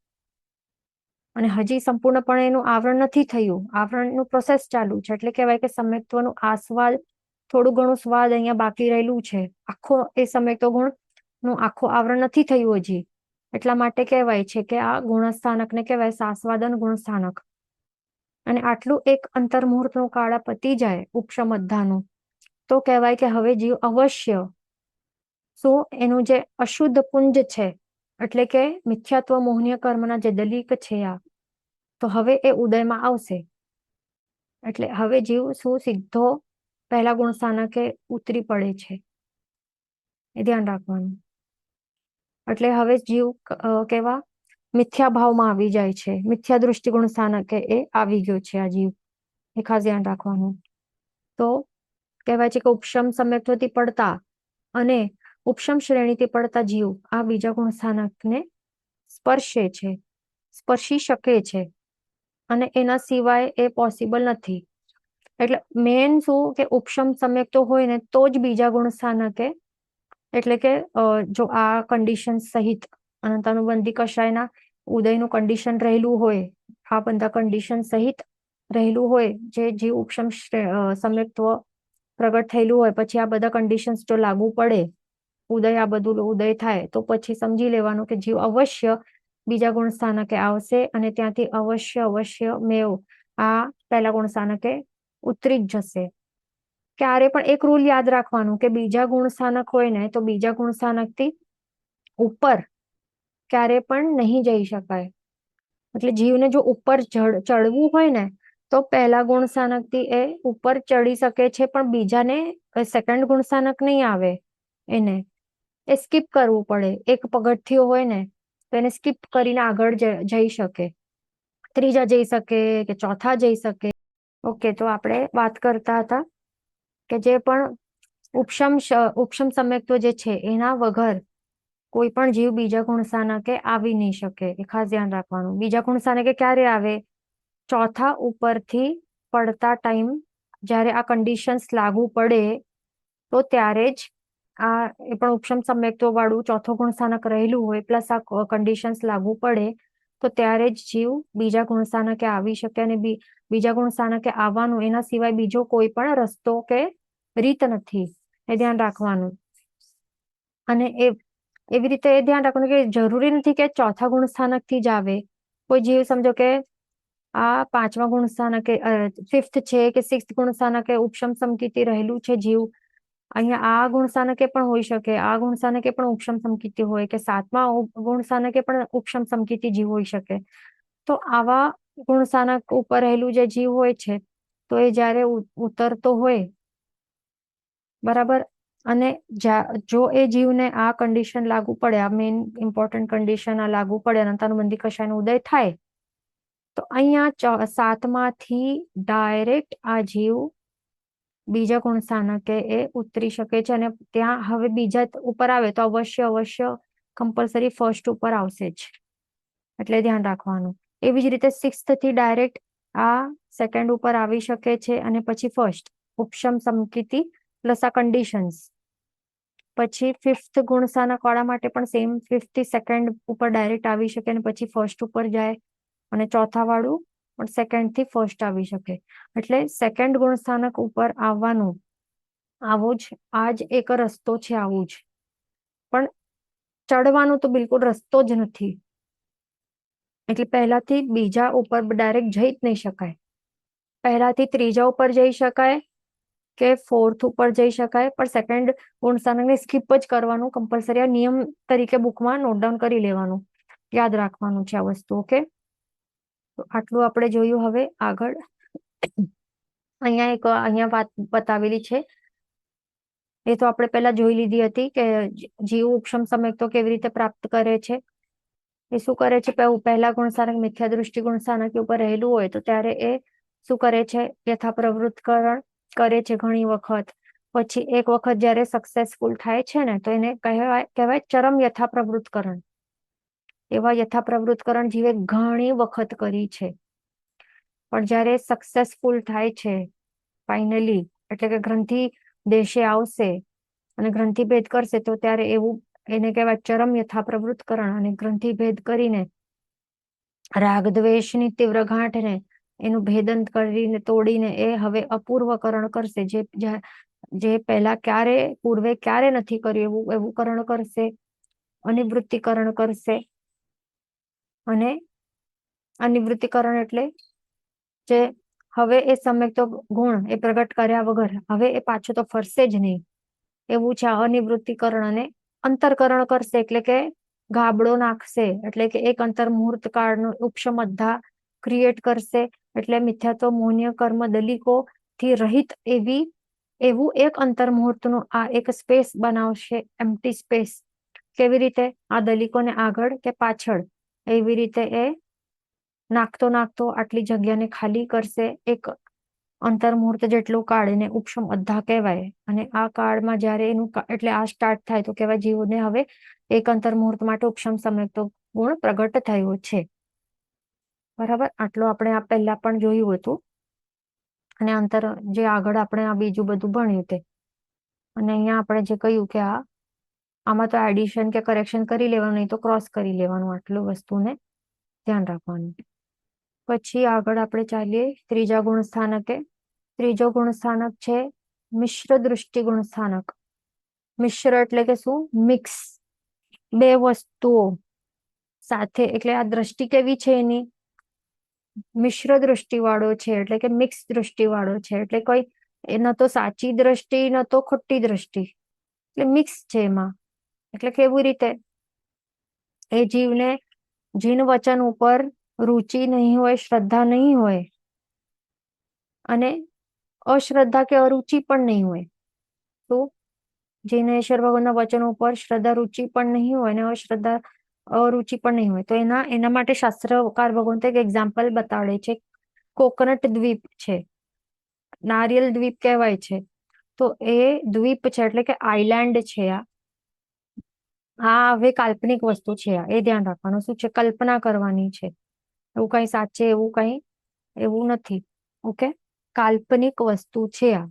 અને હજી સંપૂર્ણપણે એનું આવરણ નથી થયું, આવરણનું પ્રોસેસ ચાલુ છે. એટલે કહેવાય કે સમ્યક્ત્વનું આસ્વાદ, થોડું ઘણું સ્વાદ અહીંયા બાકી રહેલું છે. આખો એ સમ્યક્ત્વ ગુણ નું આખું આવરણ નથી થયું હજી. એટલા માટે કહેવાય છે કે આ ગુણસ્થાનકને કહેવાય સાસ્વાદન ગુણસ્થાનક. અને આટલું એક અંતર્મુહૂર્તનું કાળ પતી જાય ઉપશમ અધ્ધાનું, તો કહેવાય કે હવે જીવ અવશ્ય શું એનું જે અશુદ્ધ પુંજ છે, એટલે કે મિથ્યાત્વ મોહનીય કર્મના જે દલીક છે આ, તો હવે એ ઉદયમાં આવશે. એટલે હવે જીવ શું સીધો પહેલા ગુણ સ્થાનકે ઉતરી પડે છે, એ ધ્યાન રાખવાનું. એટલે હવે જીવ કેવા મિથ્યા ભાવમાં આવી જાય છે, મિથ્યા દૃષ્ટિગુણ સ્થાનકે એ આવી ગયો છે આ જીવ, એ ખાસ ધ્યાન રાખવાનું. તો કહેવાય છે કે ઉપશમ સમ્યક્ત્વથી પડતા અને ઉપશમ શ્રેણીથી પડતા જીવ આ બીજા ગુણ સ્થાનકને સ્પર્શે છે, સ્પર્શી શકે છે, અને એના સિવાય એ પોસિબલ નથી. એટલે મેન શું કે ઉપશમ સમ્યક્તો હોય ને તો જ બીજા ગુણ સ્થાનકે, એટલે કે જો આ કન્ડિશન સહિત અનંતાનુબંધી કશાયના ઉદયનું કન્ડિશન રહેલું હોય, આ બધા કન્ડિશન સહિત રહેલું હોય, જે જીવ ઉપશમ સમ્યક્ત્વ પ્રગટ થયેલું હોય, પછી આ બધા કન્ડિશન્સ જો લાગુ પડે, ઉદય આ બધું ઉદય થાય, તો પછી સમજી લેવાનું કે જીવ અવશ્ય બીજા ગુણ સ્થાનકે આવશે અને ત્યાંથી અવશ્ય મેવ આ પહેલા ગુણ સ્થાનકે ઉતરી જ જશે. ક્યારે પણ એક રૂલ યાદ રાખવાનું કે બીજા ગુણ સ્થાનક હોય ને તો બીજા ગુણ સ્થાનકથી ઉપર ક્યારે પણ નહીં જઈ શકાય. એટલે જીવને જો ઉપર ચડવું હોય ને તો પહેલા ગુણ સ્થાનકથી એ ઉપર ચડી શકે છે, પણ બીજાને સેકન્ડ ગુણ સ્થાનક નહીં આવે, એને એ સ્કીપ કરવું પડે. એક પગથિયું હોય ને તો એને સ્કીપ કરીને આગળ જઈ શકે, ત્રીજા જઈ શકે કે ચોથા જઈ શકે. ઓકે, તો આપણે વાત કરતા હતા કે જે પણ ઉપશમ સમ્યક્ત્વ જે છે એના વગર કોઈ પણ જીવ બીજા ગુણ સ્થાનકે આવી નહીં શકે, એ ખાસ ધ્યાન રાખવાનું. બીજા ગુણ સ્થાનકે ક્યારે આવે? ચોથા ઉપરથી પડતા ટાઈમ, જ્યારે આ કન્ડિશન્સ લાગુ પડે તો ત્યારે જ આ એ પણ ઉપશમ સમ્યક્ત્વ વાળું ચોથો ગુણ સ્થાનક રહેલું હોય, પ્લસ આ કન્ડિશન્સ લાગુ પડે, તો ત્યારે જ જીવ બીજા ગુણ સ્થાનકે આવી શકે. અને બીજા ગુણ સ્થાનકે આવવાનું એના સિવાય બીજો કોઈ પણ રસ્તો કે રીત નથી, એ ધ્યાન રાખવાનું. અને એવી રીતે એ ધ્યાન રાખવાનું કે જરૂરી નથી કે ચોથા ગુણ સ્થાનકથી જ આવે. કોઈ જીવ સમજો કે આ પાંચમા ગુણ સ્થાનકે ફિફ્થ છે કે સિક્સ્થ ગુણ સ્થાનકે ઉપશમ સમકીર્તિ રહેલું છે જીવ, અહીંયા આ ગુણ સ્થાનકે પણ હોઈ શકે, આ ગુણ સ્થાનકે પણ ઉપશમ સમકીર્તિ હોય, કે સાતમા ગુણ સ્થાનકે પણ ઉપશમ સમકીર્તિ જીવ હોઈ શકે. તો આવા ગુણ સ્થાનક ઉપર રહેલું જે જીવ હોય છે, તો એ જ્યારે ઉતરતો હોય, બરાબર, અને જો એ જીવને આ કન્ડિશન લાગુ પડે, આ મેઇન ઇમ્પોર્ટન્ટ કન્ડિશન આ લાગુ પડે, અનંતાનુબંધી કશાયનો ઉદય થાય, તો અહીંયા સાતમાંથી ડાયરેક્ટ આ જીવ બીજા ગુણ સ્થાનકે એ ઉતરી શકે છે. અને ત્યાં હવે બીજા ઉપર આવે તો અવશ્ય કમ્પલસરી ફર્સ્ટ ઉપર આવશે જ, એટલે ધ્યાન રાખવાનું. એવી જ રીતે સિક્સ્થ થી ડાયરેક્ટ આ સેકન્ડ ઉપર આવી શકે છે, અને પછી ફર્સ્ટ ઉપશમ સમકીર્તિ પ્લસ આ કન્ડિશન્સ. પછી ફિફ્થ ગુણ સ્થાનક વાળા માટે પણ સેમ, ફિફ્થ થી સેકન્ડ ઉપર ડાયરેક્ટ આવી શકે અને પછી ફર્સ્ટ ઉપર જાય, અને ચોથા વાળું પણ સેકન્ડ થી ફર્સ્ટ આવી શકે. એટલે સેકન્ડ ગુણ સ્થાનક ઉપર આવવાનું આવો જ આ જ એક રસ્તો છે, આવું જ. પણ ચડવાનું તો બિલકુલ રસ્તો જ નથી. એટલે પહેલાથી બીજા ઉપર ડાયરેક્ટ જઈ જ નહીં શકાય. પહેલાથી ત્રીજા ઉપર જઈ શકાય કે ફોર્થ ઉપર જઈ શકાય, પણ સેકન્ડ ગુણ સ્થાનકને સ્કીપ જ કરવાનું કમ્પલસરી. આ નિયમ તરીકે બુકમાં નોટ ડાઉન કરી લેવાનું, યાદ રાખવાનું છે આ વસ્તુ. ઓકે, તો આટલું આપણે જોયું. હવે આગળ અહીંયા વાત બતાવેલી છે, એ તો આપણે પહેલા જોઈ લીધી હતી કે જીવ ઉપશમ સમ્યક્તો કેવી રીતે પ્રાપ્ત કરે છે. એ શું કરે છે? પહેલા ગુણ સ્થાનક મિથ્યા દૃષ્ટિ ગુણ સ્થાનક ઉપર રહેલું હોય તો ત્યારે એ શું કરે છે? યથાપ્રવૃત્તકરણ કરે છે ઘણી વખત. પછી એક વખત જયારે સક્સેસફુલ થાય છે ને, તો એને કહેવાય ચરમ યથાપ્રવૃત્તકરણ. એવા યથાપ્રવૃત્તકરણ જીવે ઘણી વખત કરી છે, પણ જયારે સક્સેસફુલ થાય છે ફાઇનલી, એટલે કે ગ્રંથિ દેશે આવશે અને ગ્રંથિ ભેદ કરશે, તો ત્યારે એવું એને કહેવાય ચરમ યથાપ્રવૃત્તકરણ. અને ગ્રંથિ ભેદ કરીને રાગ દ્વેષની તીવ્ર ગાંઠને એનું ભેદન કરીને તોડીને એ હવે અપૂર્વકરણ કરશે, જે પહેલા પૂર્વે ક્યારે નથી કર્યું એવું કરણ કરશે, અનિવૃત્તિકરણ કરશે. અને અનિવૃત્તિકરણ એટલે જે હવે એ સમ્યક્ત ગુણ એ પ્રગટ કર્યા વગર હવે એ પાછો તો ફરશે જ નહીં, એવું છે. અનિવૃત્તિકરણ અને અંતરકરણ કરશે એટલે કે ગાબડો નાખશે, એટલે કે એક અંતર મુહૂર્ત કાળનો ઉપશમદ્ધા ક્રિએટ કરશે, એટલે મિથ્યાત્વ મોહનીય કર્મ દલિકો થી રહિત એવું એક અંતર મુહૂર્તનું આ એક સ્પેસ બનાવશે, એમ્પ્ટી સ્પેસ. કેવી રીતે? આ દલિકોને આગળ કે પાછળ એવી રીતે એ નાખતો નાખતો આટલી જગ્યાને ખાલી કરશે. એક અંતર્મુહૂર્ત જેટલું કાળ એને ઉપશમ અધ્ધા કહેવાય. અને આ કાળમાં જયારે એનું એટલે આ સ્ટાર્ટ થાય તો કહેવાય જીવને હવે એક અંતર્મુહૂર્ત માટે ઉપશમ સમ્યક્ત ગુણ પ્રગટ થયો છે. બરાબર, આટલું આપણે આ પહેલા પણ જોયું હતું. અને અંતર જે આગળ આપણે આ બીજું બધું ભણ્યું તે, અને અહીંયા આપણે જે કહ્યું કે આમાં તો એડિશન કે કરેક્શન કરી લેવાનું, નહીં તો ક્રોસ કરી લેવાનું, આટલું વસ્તુને ધ્યાન રાખવાનું. પછી આગળ આપણે ચાલીએ ત્રીજા ગુણ સ્થાનકે. ત્રીજો ગુણ સ્થાનક છે મિશ્ર દૃષ્ટિ ગુણ સ્થાનક. મિશ્ર એટલે કે શું? મિક્સ, બે વસ્તુઓ સાથે. એટલે આ દ્રષ્ટિ કેવી છે એની? મિશ્ર દૃષ્ટિ વાળો છે, એટલે કે મિક્સ દૃષ્ટિ વાળો છે. એટલે કોઈ ન તો સાચી દ્રષ્ટિ ન તો ખોટી દ્રષ્ટિ, એટલે મિક્સ છે એમાં. એટલે કેવી રીતે? એ જીવને જીન વચન ઉપર રુચિ નહીં હોય, શ્રદ્ધા નહીં હોય, અને અશ્રદ્ધા કે અરુચિ પણ નહીં હોય. તો જીનેશ્વર ભગવાનના વચનો ઉપર શ્રદ્ધા રુચિ પણ નહીં હોય, અને અશ્રદ્ધા અરુચિ પણ નહીં હોય. તો એના માટે શાસ્ત્રકાર ભગવાન તો એક એક્ઝામ્પલ બતાડે છે. કોકોનટ દ્વીપ છે, નારિયેલ દ્વીપ કહેવાય છે. તો એ દ્વીપ છે એટલે કે આઈલેન્ડ છે. આ હવે કાલ્પનિક વસ્તુ છે, એ ધ્યાન રાખવાનું. શું છે? કલ્પના કરવાની છે. એવું કઈ સાચે એવું નથી. ઓકે, કાલ્પનિક વસ્તુ છે આ,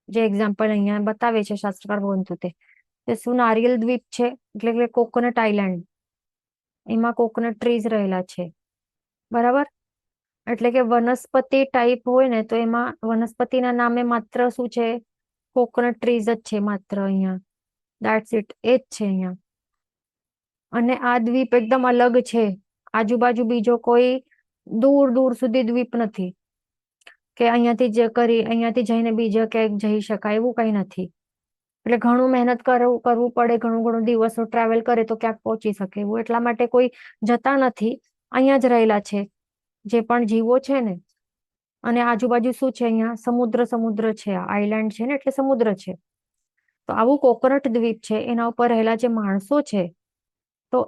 જે એક્ઝામ્પલ અહીંયા બતાવે છે શાસ્ત્રકાર ભગવાન તે શું? નારિયેલ દ્વીપ છે એટલે કે કોકોનટ આઈલેન્ડ, એમાં કોકોનટ ટ્રીઝ રહેલા છે. બરાબર, એટલે કે વનસ્પતિ ટાઈપ હોય ને, તો એમાં વનસ્પતિના નામે માત્ર શું છે? કોકોનટ ટ્રીઝ જ છે માત્ર અહીંયા. દેટ્સ ઇટ, એ જ છે અહીંયા. અને આ દ્વીપ એકદમ અલગ છે. આજુબાજુ બીજો કોઈ દૂર દૂર સુધી દ્વીપ નથી કે અહીંયાથી જઈને બીજે ક્યાંક જઈ શકાય, એવું કઈ નથી. એટલે ઘણું મહેનત કરવું પડે, ઘણું દિવસો ટ્રાવેલ કરે તો ક્યાંક પહોંચી શકે. એવું એટલા માટે કોઈ જતા નથી, અહીંયા જ રહેલા છે જે પણ જીવો છે ને. અને આજુબાજુ શું છે? અહીંયા સમુદ્ર છે. આ આઈલેન્ડ છે ને એટલે સમુદ્ર છે. તો આવું કોકોનટ દ્વીપ છે, એના ઉપર રહેલા જે માણસો છે, તો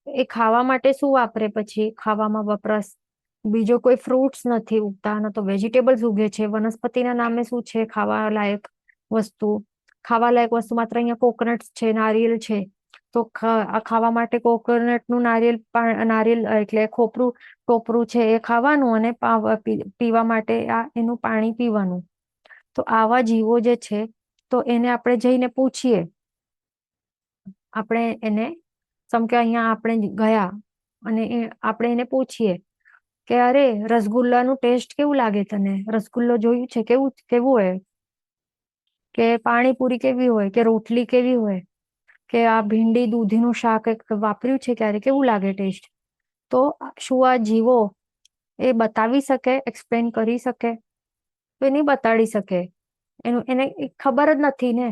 એ ખાવા માટે શું વાપરે? પછી ખાવામાં વપરાશ બીજો કોઈ ફ્રૂટ્સ નથી ઉગતા, ન તો વેજીટેબલ્સ ઉગે છે. વનસ્પતિના નામે શું છે? ખાવા લાયક વસ્તુ માત્ર અહીંયા કોકોનટ છે, નારિયેલ છે. તો આ ખાવા માટે કોકોનટ નું નારિયેલ એટલે ટોપરું છે એ ખાવાનું, અને પીવા માટે એનું પાણી પીવાનું. તો આવા જીવો જે છે, તો એને આપણે જઈને પૂછીએ, આપણે એને સમકે અહીંયા આપણે ગયા અને આપણે એને પૂછીએ કે અરે, રસગુલ્લાનું ટેસ્ટ કેવું લાગે તને? રસગુલ્લો જોયું છે? કેવું હોય? કે પાણીપુરી કેવી હોય? કે રોટલી કેવી હોય? કે આ ભીંડી દૂધીનું શાક વાપર્યું છે ક્યારે? કેવું લાગે ટેસ્ટ? તો શું આ જીવો એ બતાવી શકે, એક્સપ્લેન કરી શકે? તો એ નહીં બતાડી શકે. એને ખબર જ નથી ને.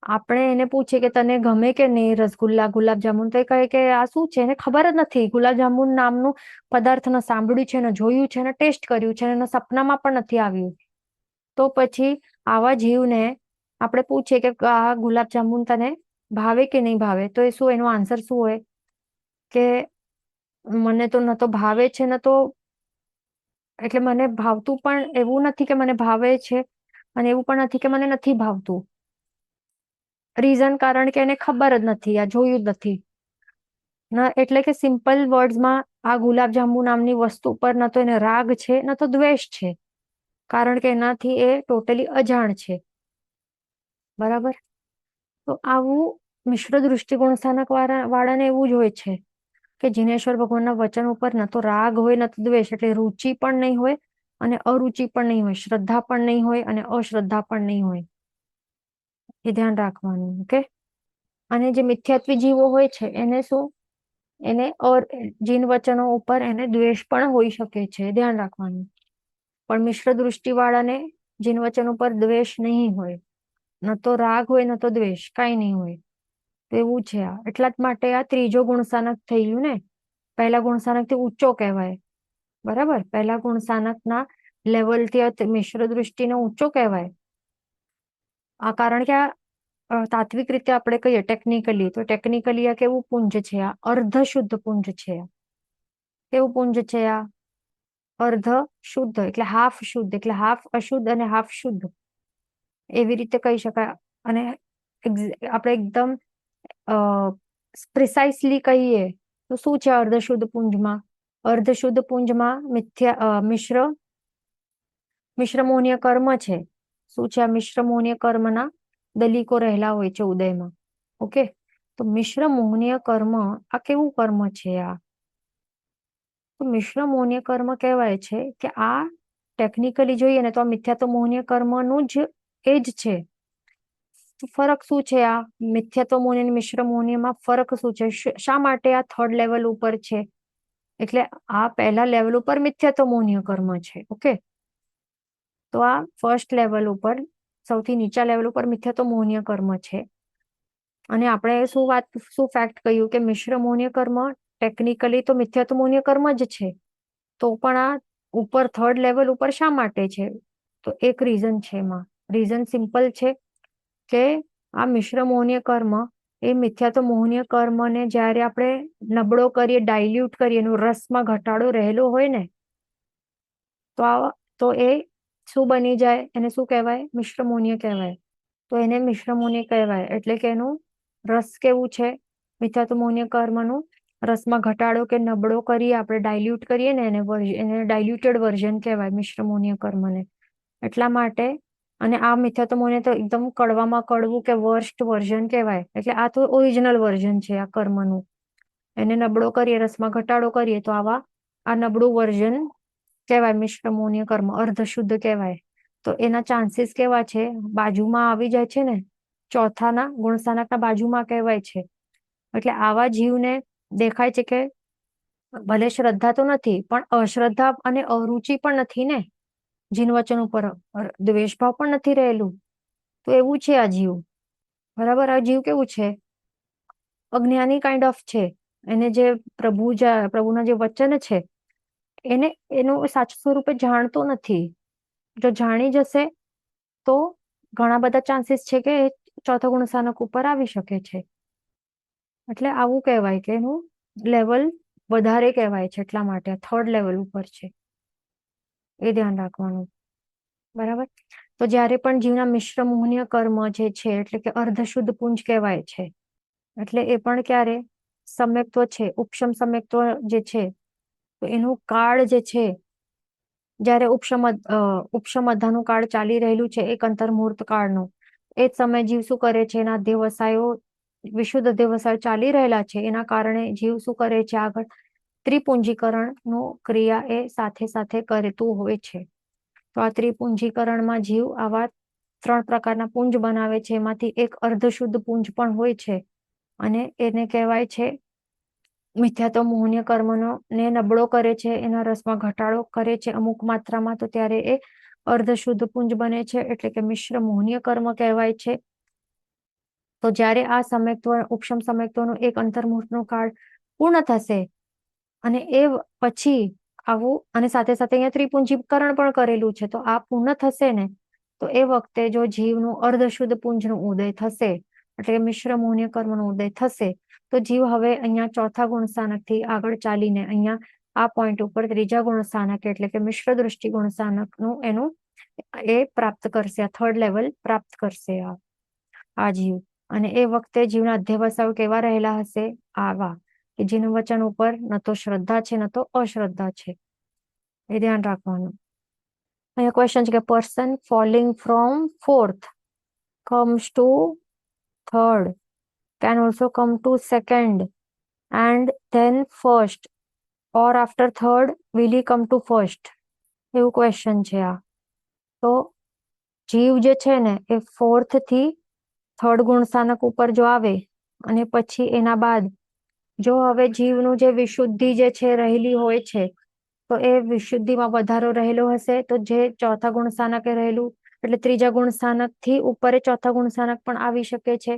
આપણે એને પૂછીએ કે તને ગમે કે નહીં રસગુલ્લા, ગુલાબજામુન, તો એ કહે કે આ શું છે? એને ખબર જ નથી. ગુલાબજામુન નામનું પદાર્થ ને સાંભળ્યું છે, ને જોયું છે, ને ટેસ્ટ કર્યું છે, એના સપનામાં પણ નથી આવ્યું. તો પછી આવા જીવને આપણે પૂછીએ કે આ ગુલાબજામુન તને ભાવે કે નહીં ભાવે? તો એ શું, એનો આન્સર શું હોય? કે મને તો ન તો ભાવે છે, ન તો એટલે મને ભાવતું પણ એવું નથી કે મને ભાવે છે, અને એવું પણ નથી કે મને નથી ભાવતું. રીઝન કારણ કે એને ખબર જ નથી, આ જોયું જ નથી. એટલે કે સિમ્પલ વર્ડ્સમાં આ ગુલાબજાંબુ નામની વસ્તુ પર ન તો એને રાગ છે, ન તો દ્વેષ છે, કારણ કે એનાથી એ ટોટલી અજાણ છે. બરાબર, તો આવું મિશ્ર દૃષ્ટિકોણ સ્થાનક વાળાને એવું જ હોય છે કે જીનેશ્વર ભગવાનના વચન ઉપર ન તો રાગ હોય, ન તો દ્વેષ, એટલે રુચિ પણ નહીં હોય અને અરુચિ પણ નહીં હોય, શ્રદ્ધા પણ નહીં હોય અને અશ્રદ્ધા પણ નહીં હોય. એ ધ્યાન રાખવાનું. ઓકે, અને જે મિથ્યાત્વી જીવો હોય છે એને શું? એને જીન વચનો ઉપર એને દ્વેષ પણ હોઈ શકે છે, ધ્યાન રાખવાનું. પણ મિશ્ર દૃષ્ટિ વાળાને જીન વચન ઉપર દ્વેષ નહીં હોય, ન તો રાગ હોય ન તો દ્વેષ, કાંઈ નહીં હોય. તો એવું છે આ. એટલા જ માટે આ ત્રીજો ગુણસાનક થઈ ગયું ને. પહેલા ગુણસાનક થી ઊંચો કહેવાય, બરાબર. પહેલા ગુણસાનકના લેવલથી મિશ્ર દૃષ્ટિને ઊંચો કહેવાય. આ કારણ કે આ તાત્વિક રીતે આપણે કહીએ ટેકનિકલી, તો ટેકનિકલી આ કેવું પુંજ છે? આ અર્ધ શુદ્ધ પુંજ છે. કેવું પુંજ છે આ? અર્ધ શુદ્ધ એટલે હાફ શુદ્ધ, એટલે હાફ અશુદ્ધ અને હાફ શુદ્ધ, એવી રીતે કહી શકાય. અને આપણે એકદમ પ્રિસાઇસલી કહીએ તો શું છે અર્ધ શુદ્ધ પુંજમાં? અર્ધ શુદ્ધ પુંજમાં મિશ્ર મોહનીય કર્મ છે. શું છે? આ મિશ્ર મોહનીય કર્મના દલીકો રહેલા હોય છે ઉદયમાં. ઓકે, તો મિશ્ર મોહનીય કર્મ આ કેવું કર્મ છે? આ તો મિશ્ર મોહનીય કર્મ કહેવાય છે કે આ ટેકનિકલી જોઈએ ને તો આ મિથ્યાત્વ મોહનીય કર્મનું જ એ જ છે. ફરક શું છે? આ મિથ્યાત્વ મોહનીય અને મિશ્ર મોહનીયમાં ફરક શું છે? શા માટે આ થર્ડ લેવલ ઉપર છે? એટલે આ પહેલા લેવલ ઉપર મિથ્યાત્વ મોહનીય કર્મ છે. ઓકે, તો આ ફર્સ્ટ લેવલ ઉપર, સૌથી નીચા લેવલ ઉપર મિથ્યાત્વ મોહનીય કર્મ છે. અને આપણે શું ફેક્ટ કહ્યું કે મિશ્ર મોહનીય કર્મ ટેકનિકલી તો મિથ્યાત્વ મોહનીય કર્મ જ છે, તો પણ આ ઉપર થર્ડ લેવલ ઉપર શા માટે છે? તો એક રીઝન છે એમાં. રીઝન સિમ્પલ છે કે આ મિશ્ર મોહનીય કર્મ એ મિથ્યાત્વ મોહનીય કર્મને જ્યારે આપણે નબળો કરીએ, ડાયલ્યુટ કરીએ, એનો રસમાં ઘટાડો રહેલો હોય ને, તો એ શું બની જાય? એને શું કહેવાય? મિશ્ર મોહનીય કહેવાય. તો એને મિશ્ર મોહનીય કહેવાય. એટલે કે એનું રસ કેવું છે? મિથ્યાત્વ મોહનીય કર્મનું રસમાં ઘટાડો કે નબળો કરીએ, આપણે ડાયલ્યુટ કરીએ ને, એને ડાયલ્યુટેડ વર્ઝન કહેવાય મિશ્ર મોહનીય કર્મને. એટલા માટે. અને આ મિથ્યાત્વ મોહનીય તો એકદમ કડવામાં કડવું કે વર્સ્ટ વર્ઝન કહેવાય. એટલે આ તો ઓરિજિનલ વર્ઝન છે આ કર્મનું. એને નબળો કરીએ, રસમાં ઘટાડો કરીએ, તો આ નબળું વર્ઝન કહેવાય મિશ્ર મોહનીય કર્મ, અર્ધ શુદ્ધ કહેવાય. તો એના ચાન્સીસ કેવા છે? બાજુમાં આવી જાય છે ને, ચોથાના ગુણસાનકના બાજુમાં કહેવાય છે. એટલે આવા જીવને દેખાય છે કે ભલે શ્રદ્ધા તો નથી, પણ અશ્રદ્ધા અને અરુચિ પણ નથી ને, જીન વચન ઉપર દ્વેષભાવ પણ નથી રહેલું. તો એવું છે આ જીવ, બરાબર. આ જીવ કેવું છે? અજ્ઞાની કાઇન્ડ ઓફ છે. એને જે પ્રભુના જે વચન છે એને એનું સાચું સ્વરૂપે જાણતો નથી. જો જાણી જશે તો ઘણા બધા ચાન્સીસ છે કે ચોથા ગુણસાનક ઉપર આવી શકે છે. એટલે આવું કહેવાય કે એનું લેવલ વધારે કહેવાય છે. એટલા માટે થર્ડ લેવલ ઉપર છે, એ ધ્યાન રાખવાનું, બરાબર. તો જ્યારે પણ જીવના મિશ્ર મોહનીય કર્મ જે છે, એટલે કે અર્ધશુદ્ધ પુંજ કહેવાય છે. એટલે એ પણ ક્યારે સમ્યક્ત્વ છે, ઉપશમ સમ્યક્ત્વ જે છે, તો એનું કાળ જે છે, જ્યારે ઉપશમ કાળ ચાલી રહેલું છે, એક અંતર્મુહૂર્ત કાળનું, એ જ સમય જીવ શું કરે છે? એના દેવસાયો, વિશુદ્ધ દેવસાયો ચાલી રહેલા છે, એના કારણે જીવ શું કરે છે? આગળ ત્રિપુંજીકરણનું ક્રિયા એ સાથે સાથે કરતું હોય છે. તો આ ત્રિપુંજીકરણમાં જીવ આવા 3 પ્રકારના પુંજ બનાવે છે. એમાંથી એક અર્ધશુદ્ધ પુંજ પણ હોય છે, અને એને કહેવાય છે મિથ્યાત્વ મોહનીય કર્મનો ને નબળો કરે છે, એના રસમાં ઘટાડો કરે છે અમુક માત્રામાં, તો ત્યારે એ અર્ધશુદ્ધ પુંજ બને છે, એટલે કે મિશ્ર મોહનીય કર્મ કહેવાય છે. તો જ્યારે આ ઉપશમ સમ્યક્ત્વનો એક અંતર્મુહૂર્તનો કાળ પૂર્ણ થશે, અને એ પછી આવું, અને સાથે સાથે અહીંયા ત્રિપુંજીકરણ પણ કરેલું છે, તો આ પૂર્ણ થશે ને, તો એ વખતે જો જીવનું અર્ધશુદ્ધ પુંજનું ઉદય થશે, એટલે કે મિશ્ર મોહનીય કર્મનો ઉદય થશે, તો જીવ હવે અહીંયા ચોથા ગુણસ્થાનકથી આગળ ચાલીને અહીંયા આ પોઈન્ટ ઉપર ત્રીજા ગુણસ્થાનક, એટલે કે મિશ્ર દૃષ્ટિ ગુણસ્થાનકનું એનું એ પ્રાપ્ત કરશે, આ થર્ડ લેવલ પ્રાપ્ત કરશે આ જીવ. અને એ વખતે જીવના અધ્યવસાયો કેવા રહેલા હશે? આવા કે જેનું વચન ઉપર ન તો શ્રદ્ધા છે, ન તો અશ્રદ્ધા છે. એ ધ્યાન રાખવાનું. અહીંયા ક્વેશ્ચન છે કે person falling from fourth comes to third, can also come to second and then first, or after third will he come to first? એવું ક્વેશ્ચન છે આ. તો જીવ જે છે ને એ ફોર્થ થી થર્ડ ગુણસ્થાનક ઉપર જો આવે, અને પછી એના બાદ જો હવે જીવનું જે વિશુદ્ધિ જે છે રહેલી હોય છે, તો એ વિશુદ્ધિમાં વધારો રહેલો હશે, તો જે ચોથા ગુણ સ્થાનકે રહેલું એટલે ત્રીજા ગુણ સ્થાનક થી ઉપર ચોથા ગુણ સ્થાનક પણ આવી શકે છે.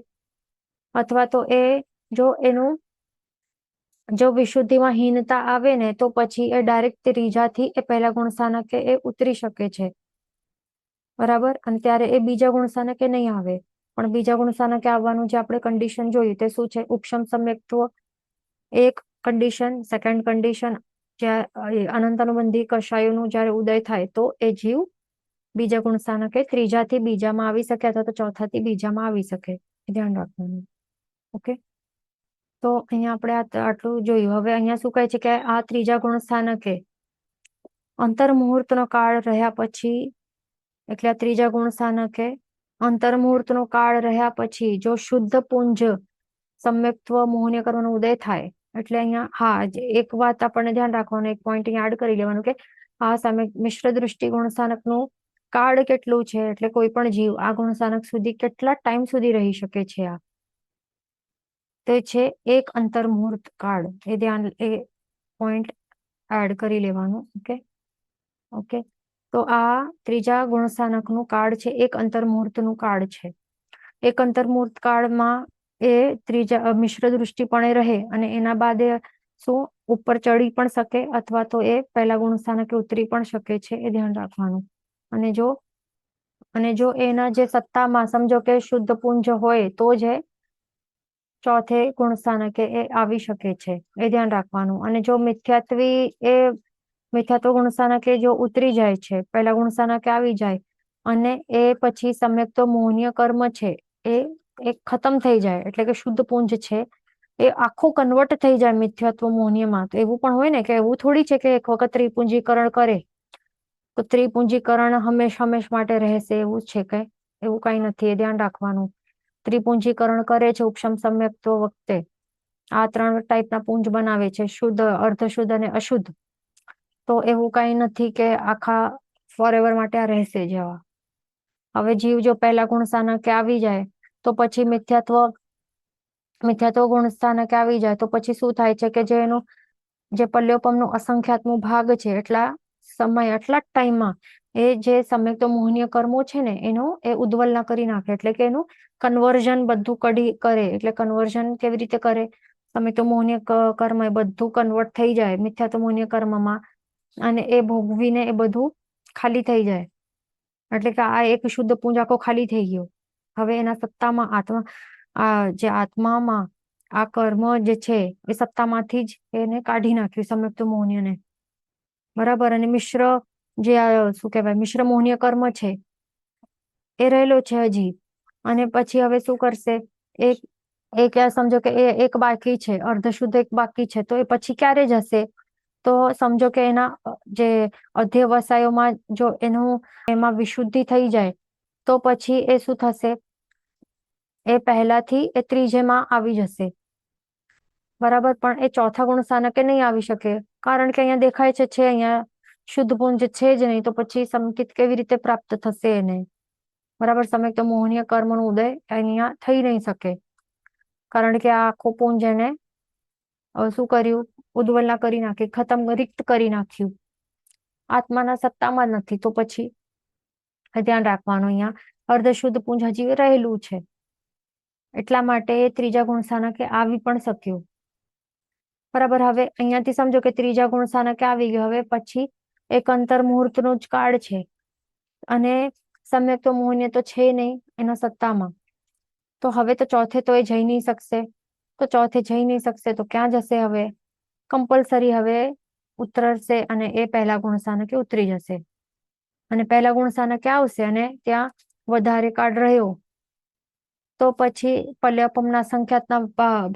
અથવા તો એ જો એનું જો વિશુદ્ધિમાં હીનતા આવે ને, તો પછી એ ડાયરેક્ટ ત્રીજાથી એ પહેલા ગુણ સ્થાનકે એ ઉતરી શકે છે. બરાબર. અને ત્યારે એ બીજા ગુણ સ્થાનકે નહીં આવે. પણ બીજા ગુણ સ્થાનકે આવવાનું જે આપણે કન્ડિશન જોયું તે શું છે? ઉપશમ સમ્યક્ત્વ એક કન્ડિશન, સેકન્ડ કન્ડિશન, અનંત અનુબંધી કષાયોનું જયારે ઉદય થાય તો એ જીવ બીજા ગુણ સ્થાનકે ત્રીજાથી બીજામાં આવી શકે, અથવા તો ચોથાથી બીજામાં આવી શકે. ધ્યાન રાખવાનું. ઓકે. તો અહીંયા આપણે આટલું જોયું. હવે અહીંયા શું કહે છે કે આ ત્રીજા ગુણ સ્થાનકે અંતર્મુહૂર્તનો કાળ રહ્યા પછી, એટલે આ ત્રીજા ગુણ સ્થાનકે અંતર્મુહૂર્તનો કાળ રહ્યા પછી જો શુદ્ધ પુંજ સમ્યક્ત્વ મોહનીય કર્મનો ઉદય થાય, એટલે અહીંયા એક વાત આપણને ધ્યાન રાખવાનું, એક પોઈન્ટ અહીંયા એડ કરી લેવાનું કે આ સામે મિશ્ર દૃષ્ટિ ગુણ સ્થાનકનું કાળ કેટલું છે, એટલે કોઈ પણ જીવ આ ગુણ સ્થાનક સુધી કેટલા ટાઈમ સુધી રહી શકે છે. આ તે છે એક અંતર્મુહૂર્ત કાળ. એ પોઈન્ટ એડ કરી લેવાનું. ઓકે. તો આ ત્રીજા ગુણ સ્થાનકનું કાળ છે, એક અંતર્મુહૂર્તનું કાળ છે. એક અંતર્મુહૂર્ત કાળમાં એ ત્રીજા મિશ્ર દૃષ્ટિ પણ રહે, અને એના બાદ એ શું ઉપર ચડી પણ શકે, અથવા તો એ પહેલા ગુણ સ્થાનકે ઉતરી પણ શકે છે. એ ધ્યાન રાખવાનું. અને જો એના જે સત્તામાં સમજો કે શુદ્ધ પુંજ હોય તો જ ચોથે ગુણ સ્થાનકે એ આવી શકે છે. એ ધ્યાન રાખવાનું. અને જો મિથ્યાત્વ ગુણ સ્થાનકે જો ઉતરી જાય છે, પહેલા ગુણ સ્થાનકે આવી જાય, અને એ પછી સમ્યક્ત્વ મોહનીય કર્મ છે એ ખતમ થઈ જાય, એટલે કે શુદ્ધ પુંજ છે એ આખું કન્વર્ટ થઈ જાય મિથ્યાત્વ મોહનીયમાં. તો એવું પણ હોય ને કે એવું થોડી છે કે એક વખત ત્રિપુંજીકરણ કરે તો ત્રિપુંજીકરણ હંમેશ માટે રહેશે, એવું છે કે એવું કઈ નથી. એ ધ્યાન રાખવાનું. ત્રિપુંજીકરણ કરે છે ઉપશમ સમ્યક્ત્વ વખતે, આ 3 ટાઈપના પુંજ બનાવે છે, શુદ્ધ, અર્ધશુદ્ધ અને અશુદ્ધ. તો એવું કઈ નથી કે આખા ફોરએવર માટે આ રહેશે જેવા. હવે જીવ જો પહેલા ગુણ સ્થાનકે આવી જાય તો પછી મિથ્યાત્વ ગુણ સ્થાનકે આવી જાય તો પછી શું થાય છે કે જે એનું જે પલ્યોપમનું અસંખ્યાતમું ભાગ છે, એટલા સમય આટલા જ ટાઈમમાં એ જે સમ્યક્ત્વ મોહનીય કર્મો છે ને એનું એ ઉદ્વલના કરી નાખે, એટલે કે એનું કન્વર્ઝન બધું કરે. એટલે કન્વર્ઝન કેવી રીતે કરે? સમ્યક્ત્વ મોહનીય કર્મ એ બધું કન્વર્ટ થઈ જાય મિથ્યાત્વ મોહનીય કર્મમાં, અને એ ભોગવીને એ બધું ખાલી થઈ જાય. એટલે કે આ એક શુદ્ધ પુંજ આખો ખાલી થઈ ગયો. હવે એના સત્તામાં જે આત્મામાં આ કર્મ જે છે એ સત્તામાંથી જ એને કાઢી નાખ્યું સમ્યક્ત્વ મોહનીયને. બરાબર. અને મિશ્ર શું કહેવાય, મિશ્ર મોહનીય કર્મ છે એ રહેલો છે હજી. અને પછી હવે શું કરશે? એક સમજો કે એક બાકી છે, અર્ધશુદ્ધ એક બાકી છે, તો એ પછી ક્યારે જશે? તો સમજો કે એના જે અધ્યવસાયોમાં જો એમાં વિશુદ્ધિ થઈ જાય તો પછી એ શું થશે? એ પહેલાથી એ ત્રીજેમાં આવી જશે. બરાબર. પણ એ ચોથા ગુણ સ્થાનકે નહીં આવી શકે, કારણ કે અહીંયા દેખાય છે અહીંયા શુદ્ધ પુંજ છે જ નહીં, તો પછી સંકિત કેવી રીતે પ્રાપ્ત થશે એને? બરાબર. સમ્યક્ત્વ મોહનીય કર્મનો ઉદય અહીંયા થઈ નહીં શકે, કારણ કે આ આખું પુંજ એને શું કર્યું? ઉદ્વલના કરી નાખી, ખતમ, રિક્ત કરી નાખ્યું. આત્માના સત્તામાં નથી, તો પછી ધ્યાન રાખવાનું. અહીંયા અર્ધશુદ્ધ પુંજ હજી રહેલું છે, એટલા માટે ત્રીજા ગુણ સ્થાનકે આવી પણ શક્યું. બરાબર. હવે અહીંયાથી સમજો કે ત્રીજા ગુણ સ્થાનકે આવી ગયો. હવે પછી એક અંતર્મુહૂર્તનો જ કાળ છે, અને સમ્યક્ત્વ મોહનીય તો છે નહીં એના સત્તામાં, તો હવે તો ચોથે તો એ જઈ નહીં શકશે. તો ચોથે જઈ નહીં શકશે તો ક્યાં જશે? હવે કમ્પલસરી હવે ઉતરશે, અને એ પહેલા ગુણ સ્થાનકે ઉતરી જશે, અને પહેલા ગુણ સ્થાનકે આવશે, અને ત્યાં વધારે કાળ રહ્યો તો પછી પલ્યપમના સંખ્યાતના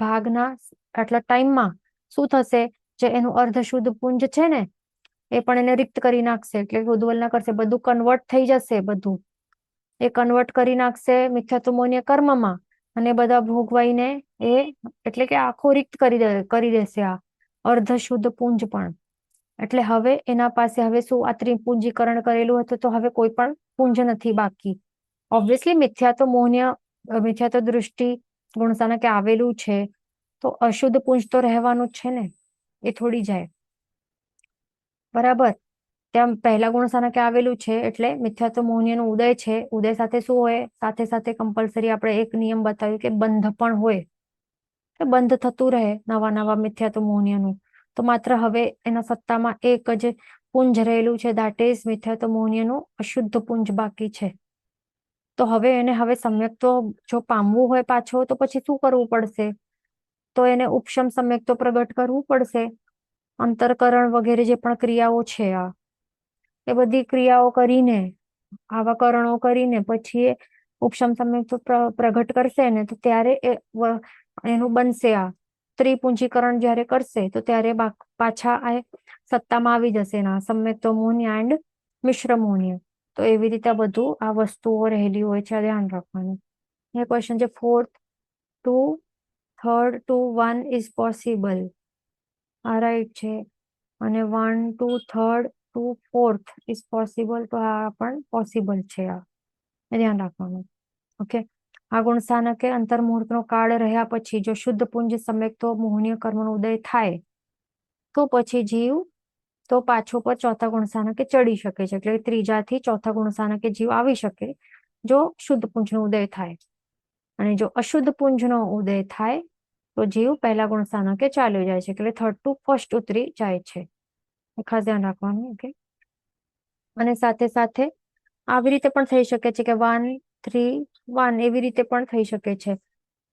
ભાગના આટલા ટાઈમમાં શું થશે? જે એનું અર્ધશુદ્ધ પુંજ છે ને એ પણ એને રિક્ત કરી નાખશે, એટલે કે ઉદ્વલના કરશે, બધું કન્વર્ટ થઈ જશે. બધું એ કન્વર્ટ કરી નાખશે મિથ્યાત્વ મોહનીય કર્મમાં, અને બધા ભોગવાઈને એટલે કે આખો રિક્ત કરી દેશે આ અર્ધશુદ્ધ પુંજ પણ. એટલે હવે એના પાસે હવે શું? આ ત્રિપુંજીકરણ કરેલું હતું તો હવે કોઈ પણ પુંજ નથી બાકી. ઓબ્વિયસલી મિથ્યાત્વ દૃષ્ટિ ગુણ સ્થાનકે આવેલું છે, તો અશુદ્ધ પુંજ તો રહેવાનું જ છે ને, એ થોડી જાય. બરાબર. ત્યાં પહેલા ગુણ સ્થાનકે આવેલું છે એટલે મિથ્યાત્વ મોહનીયનો ઉદય છે. ઉદય સાથે શું હોય? સાથે સાથે કમ્પલસરી આપણે એક નિયમ બતાવ્યું કે બંધ પણ હોય, કે બંધ થતું રહે નવા નવા મિથ્યાત્વ મોહનીયનું. તો માત્ર હવે એના સત્તામાં એક જ પુંજ રહેલું છે, દેટ ઇઝ મિથ્યાત્વ મોહનીયનું અશુદ્ધ પુંજ બાકી છે. તો હવે એને હવે સમ્યક્તો જો પામવું હોય પાછો, તો પછી શું કરવું પડશે? તો એને ઉપશમ સમ્યક્તો પ્રગટ કરવું પડશે. અંતરકરણ વગેરે જે પણ ક્રિયાઓ છે, એ બધી ક્રિયાઓ કરીને, આવા કરણો કરીને પછી એ ઉપશમ સમ્યક્તો પ્રગટ કરશે ને, તો ત્યારે એનું બનશે. આ ત્રિપુંજીકરણ જ્યારે કરશે તો ત્યારે પાછા આ સત્તામાં આવી જશે ના સમ્યક્તો મોહનીય એન્ડ મિશ્ર મોહનીય. તો એવી રીતે બધું આ વસ્તુઓ રહેલી હોય છે, ધ્યાન રાખવાનું. એ ક્વેશ્ચન છે 4th to 3rd to 1 is possible. આ રાઈટ છે. અને 1 to 3rd to 4th is possible, તો આ પણ પોસિબલ છે. આ ધ્યાન રાખવાનું. ઓકે. આ ગુણ સ્થાનકે અંતર્મુહૂર્તનો કાળ રહ્યા પછી જો શુદ્ધ પુંજ સમ્યક્તો મોહનીય કર્મનો ઉદય થાય તો પછી જીવ તો પાછો પર ચોથા ગુણ સ્થાનકે ચડી શકે છે. એટલે ત્રીજાથી ચોથા ગુણ સ્થાનકે જીવ આવી શકે જો શુદ્ધ પુંજનો ઉદય થાય. અને જો અશુદ્ધ પુંજનો ઉદય થાય તો જીવ પહેલા ગુણ સ્થાનકે ચાલ્યો જાય છે. એટલે 3rd to 1st ઉતરી જાય છે. ખાસ ધ્યાન રાખવાનું. ઓકે. અને સાથે સાથે આવી રીતે પણ થઈ શકે છે કે 1 3 1 એવી રીતે પણ થઈ શકે છે.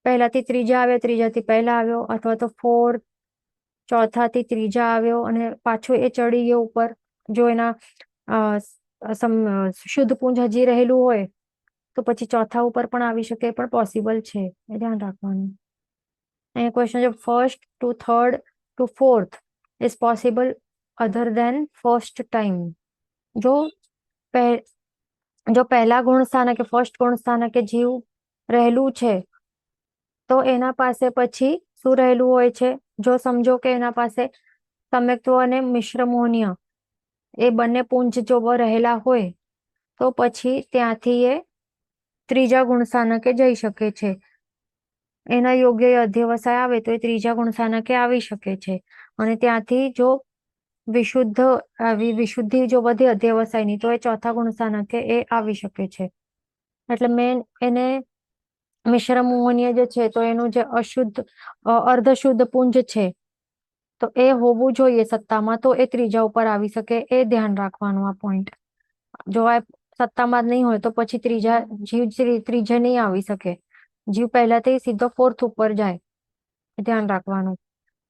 પહેલાથી ત્રીજા આવ્યો, ત્રીજાથી પહેલા આવ્યો, અથવા તો 4 ચોથાથી ત્રીજા આવ્યો અને પાછો એ ચડી ગયો ઉપર. જો એના શુદ્ધ પુંજ હજી રહેલું હોય તો પછી ચોથા ઉપર પણ આવી શકે, પણ પોસિબલ છે. એ ધ્યાન રાખવાનું. અહીંયા ક્વેશ્ચન છે 1st to 3rd to 4th is possible other than first time. જો પહેલા ગુણ સ્થાનકે ફર્સ્ટ ગુણ સ્થાનકે જીવ રહેલું છે તો એના પાસે પછી શું રહેલું હોય છે? જો સમજો કે એના પાસે સમ્યક્ત્વ અને મિશ્ર મોહનીય એ બંને પુંજ જો રહેલા હોય તો પછી ત્યાંથી એ ત્રીજા ગુણ સ્થાનકે જઈ શકે છે. એના યોગ્ય અધ્યવસાય આવે તો એ ત્રીજા ગુણ સ્થાનકે આવી શકે છે. અને ત્યાંથી જો વિશુદ્ધિ જો બધી અધ્યવસાયની તો એ ચોથા ગુણ સ્થાનકે એ આવી શકે છે. એટલે મેન એને મિશ્ર મોહનીય જે છે તો એનું જે અર્ધશુદ્ધ પુંજ છે તો એ હોવું જોઈએ સત્તામાં, તો એ ત્રીજા ઉપર આવી શકે. એ ધ્યાન રાખવાનું. આ પોઈન્ટ જો આ સત્તામાં જ નહીં હોય તો પછી ત્રીજે નહીં આવી શકે. જીવ પહેલાથી સીધો 4th ઉપર જાય. ધ્યાન રાખવાનું.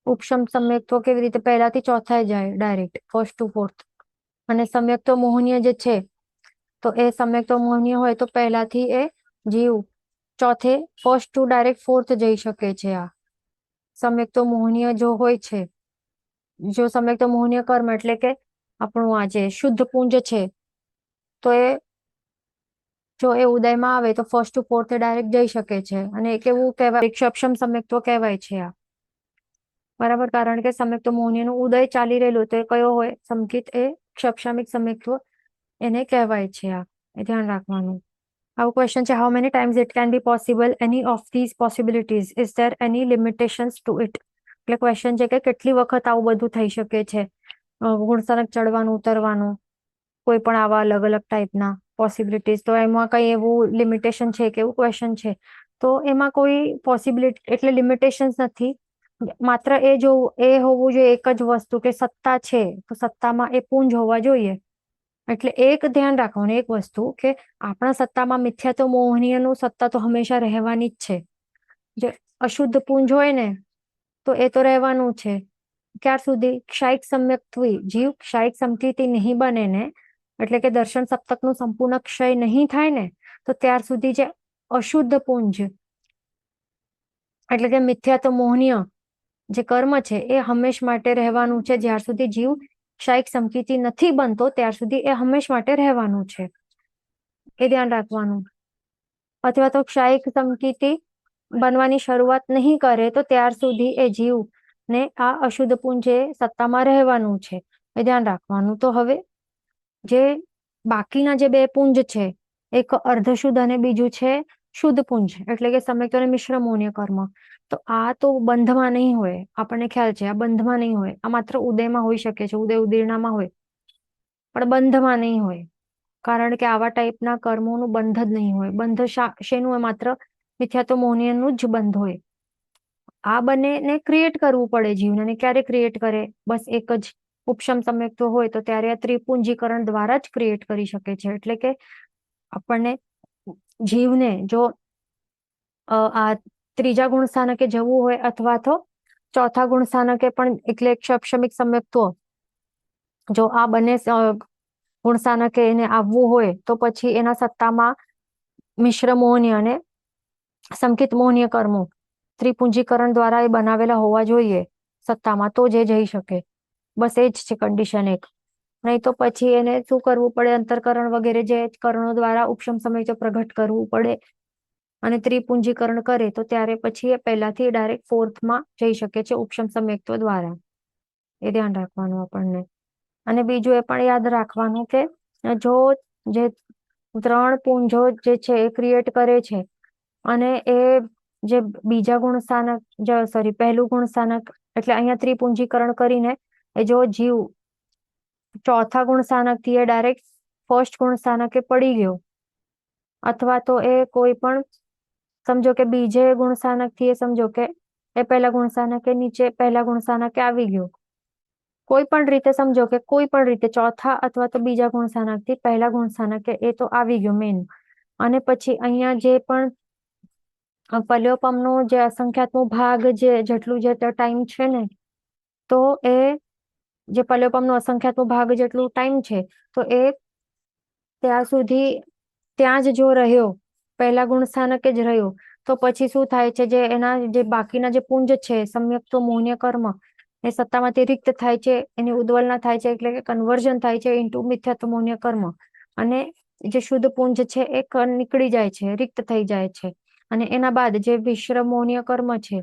ઉપશમ સમ્યક્તો કેવી રીતે પહેલાથી ચોથા જાય ડાયરેક્ટ 1st to 4th. અને સમ્યક્તો મોહનીય જે છે તો એ સમ્યક્તો મોહનીય હોય તો પહેલાથી એ જીવ ચોથે 1st to ડાયરેક્ટ 4th જઈ શકે છે. આ સમ્યક્તો મોહનીય જો હોય છે, જો સમ્યક્તો મોહનીય કર્મ એટલે કે આપણું આ જે શુદ્ધ પુંજ છે તો એ જો એ ઉદયમાં આવે તો 1st to 4th ડાયરેક્ટ જઈ શકે છે. અને એક એવું કહેવાય અક્ષમ સમ્યક્ત્વ કહેવાય છે. આ બરાબર. કારણ કે સમ્યક્તો મોહનીયનો ઉદય ચાલી રહેલું તો એ કયો હોય? સંકિત એ ક્ષપશામિક સમ્યક્ત્વ એને કહેવાય છે. આ એ ધ્યાન રાખવાનું. આવું ક્વેશ્ચન છે how many times it can be possible any of these possibilities is there any limitations to it. એટલે ક્વેશ્ચન છે કે કેટલી વખત આવું બધું થઈ શકે છે? ગુણસ્થાનક ચડવાનું ઉતરવાનું, કોઈ પણ આવા અલગ અલગ ટાઈપના પોસિબિલિટીઝ. તો એમાં કઈ એવું લિમિટેશન છે કે એવું ક્વેશ્ચન છે? તો એમાં કોઈ પોસિબિલિટી એટલે લિમિટેશન્સ નથી. માત્ર એ હોવું જોઈએ એક જ વસ્તુ કે સત્તા છે તો સત્તામાં એ પુંજ હોવા જોઈએ. એટલે એક ધ્યાન રાખવાનું એક વસ્તુ કે આપણા સત્તામાં મિથ્યાત્વ મોહનીયનું સત્તા તો હંમેશા રહેવાની જ છે. જે અશુદ્ધ પુંજ હોય ને તો એ તો રહેવાનું છે. ક્યાર સુધી? ક્ષાયિક સમ્યક્ત્વી જીવ ક્ષાયિક સમકીર્તિ નહીં બને ને, એટલે કે દર્શન સપ્તકનું સંપૂર્ણ ક્ષય નહીં થાય ને, તો ત્યાર સુધી જે અશુદ્ધ પુંજ એટલે કે મિથ્યાત્વ મોહનીય જે કર્મ છે એ હંમેશ માટે રહેવાનું છે. જ્યાર સુધી જીવ ક્ષાયિક સમકીર્તિ નથી બનતો ત્યાર સુધી એ હંમેશ માટે રહેવાનું છે. એ ધ્યાન રાખવાનું. અથવા તો ક્ષાયિક સમકીર્તિ બનવાની શરૂઆત નહીં કરે તો ત્યાર સુધી એ જીવ ને આ અશુદ્ધ પુંજ સત્તામાં રહેવાનું છે. એ ધ્યાન રાખવાનું. તો હવે જે બાકીના જે બે પુંજ છે, એક અર્ધશુદ્ધ અને બીજું છે શુદ્ધ પુંજ એટલે કે સમ્યક્ત અને મિશ્ર મોહનીય કર્મ. તો આ તો બંધમાં નહીં હોય, આપણને ખ્યાલ છે આ બંધમાં નહીં હોય, આ માત્ર ઉદયમાં હોઈ શકે છે, ઉદય ઉદીરણામાં હોય, પણ બંધમાં નહીં હોય. કારણ કે આવા ટાઈપના કર્મોનું બંધ જ નહીં હોય. બંધ શેનું હોય? માત્ર મિથ્યા તો મોહનીયનું જ બંધ હોય. આ બંનેને ક્રિએટ કરવું પડે જીવને. અને ક્યારે ક્રિએટ કરે? બસ એક જ ઉપશમ સમ્યક્ત્વ હોય તો ત્યારે આ ત્રિપુંજીકરણ દ્વારા જ ક્રિએટ કરી શકે છે. એટલે કે આપણને જીવને જો આ ત્રીજા ગુણ સ્થાનકે જવું હોય અથવા તો ચોથા ગુણ સ્થાનકે પણ એટલે ક્ષમિક સમ્યક્ત્વ, જો આ બંને ગુણ સ્થાનકે એને આવવું હોય તો પછી એના સત્તામાં મિશ્ર મોહનીય અને સંકિત મોહનીય કર્મો ત્રિપુંજીકરણ દ્વારા એ બનાવેલા હોવા જોઈએ સત્તામાં, તો જે જઈ શકે. બસ એ જ છે કન્ડિશન એક. નહીં તો પછી એને શું કરવું પડે? અંતરકરણ વગેરે જે કરણો દ્વારા ઉપશમ સમ્યક્ત્વ પ્રગટ કરવું પડે. અને ત્રિપુંજીકરણ કરે તો ત્યારે પછી એ પહેલાથી ડાયરેક્ટ ફોર્થમાં જઈ શકે છે ઉપશમ સમ્યક્ત્વ દ્વારા. એ ધ્યાન રાખવાનું આપણને. અને બીજું એ પણ યાદ રાખવાનું કે જો જે 3 પુંજો જે છે એ ક્રિએટ કરે છે અને એ જે બીજા ગુણ સ્થાનક, સોરી પહેલું ગુણ સ્થાનક, એટલે અહીંયા ત્રિપુંજીકરણ કરીને એ જો જીવ ચોથા ગુણ સ્થાનકથી એ ડાયરેક્ટ ફર્સ્ટ ગુણ સ્થાનકે પડી ગયો, અથવા તો એ કોઈ પણ સમજો કે બીજે ગુણ સ્થાનકથી એ સમજો કે એ પહેલા ગુણ સ્થાનકે નીચે પહેલા ગુણ સ્થાનકે આવી ગયો, કોઈ પણ રીતે સમજો કે કોઈ પણ રીતે ચોથા અથવા તો બીજા ગુણ સ્થાનકથી પહેલા ગુણ સ્થાનકે એ તો આવી ગયો મેન. અને પછી અહીંયા જે પણ પલ્યોપમનો જે અસંખ્યાતમો ભાગ જે જેટલું જે ટાઈમ છે ને, તો એ જે પલ્યોપમનો અસંખ્યાતમો ભાગ જેટલું ટાઈમ છે તો એ ત્યાં સુધી ત્યાં જ જો રહ્યો, પહેલા ગુણ સ્થાનકે જ રહ્યો, તો પછી શું થાય છે? જે એના જે બાકીના જે પુંજ છે સમ્યક્ત્વ મોહનીય કર્મ, એ સત્તામાંથી રિક્ત થાય છે, એની ઉદ્વલના થાય છે, એટલે કે કન્વર્ઝન થાય છે ઇન્ટુ મિથ્યાત્વ મોહનીય કર્મ. અને જે શુદ્ધ પુંજ છે એ નીકળી જાય છે, રિક્ત થઈ જાય છે. અને એના બાદ જે મિશ્ર મોહનીય કર્મ છે,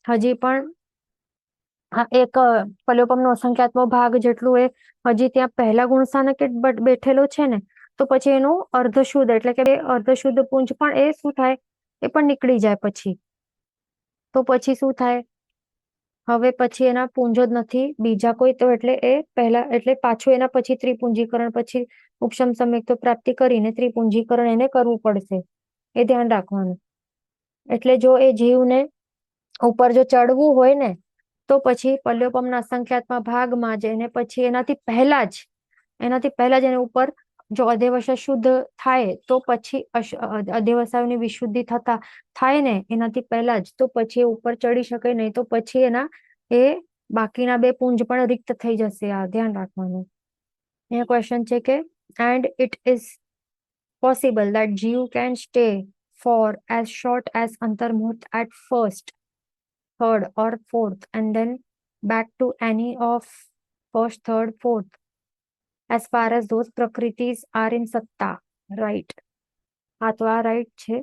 હજી પણ એક પલ્યોપમનો અસંખ્યાતમો ભાગ જેટલું એ હજી ત્યાં પહેલા ગુણ સ્થાનકે બેઠેલો છે ને, તો પછી એનું અર્ધશુદ્ધ, એટલે કે અર્ધશુદ્ધ પુંજ પણ એ શું થાય? એ પણ નીકળી જાય પછી. તો પછી શું થાય? હવે પછી એના પુંજો જ નથી બીજા કોઈ, તો એટલે એ પહેલા, એટલે પાછું એના પછી ત્રિપુંજીકરણ, પછી ઉપશમ સમ્યક્ત્વ પ્રાપ્તિ કરીને ત્રિપુંજીકરણ એને કરવું પડશે. એ ધ્યાન રાખવાનું. એટલે જો એ જીવને ઉપર જો ચડવું હોય ને, તો પછી પલ્યોપમના અસંખ્યાતમાં ભાગમાં જ એને પછી એનાથી પહેલા જ એને ઉપર જો અધેવસા શુદ્ધ થાય તો પછી અધેવસાની વિશુદ્ધિ થતા થાય ને એનાથી પહેલા જ, તો પછી એ ઉપર ચડી શકે. નહીં તો પછી એના એ બાકીના 2 પુંજ પણ રિક્ત થઈ જશે. આ ધ્યાન રાખવાનું. અહીંયા ક્વેશ્ચન છે કે and it is possible that Jeev can stay for as short as Antarmuhurt at first, third, or fourth, and then back to any of first, third, fourth, as far as those prakritis are in satta. Right. હા, તો આ right છે.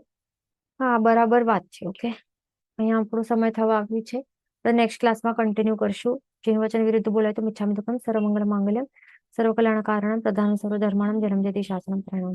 હા, બરાબર વાત છે. Okay, અહીંયા આપણો સમય થવા આવ્યું છે. તો નેક્સ્ટ ક્લાસમાં કન્ટિન્યુ કરશું. જીન વચન વિરુદ્ધ બોલાય તો મિચ્છામિ દુક્કડમ. સર્વમંગલ માંગલ્યમ સર્વકલ્યાણ કારણમ પ્રધાન સર્વધર્માણમ જન્મ જયતિ શાસનમ. પ્રણામ.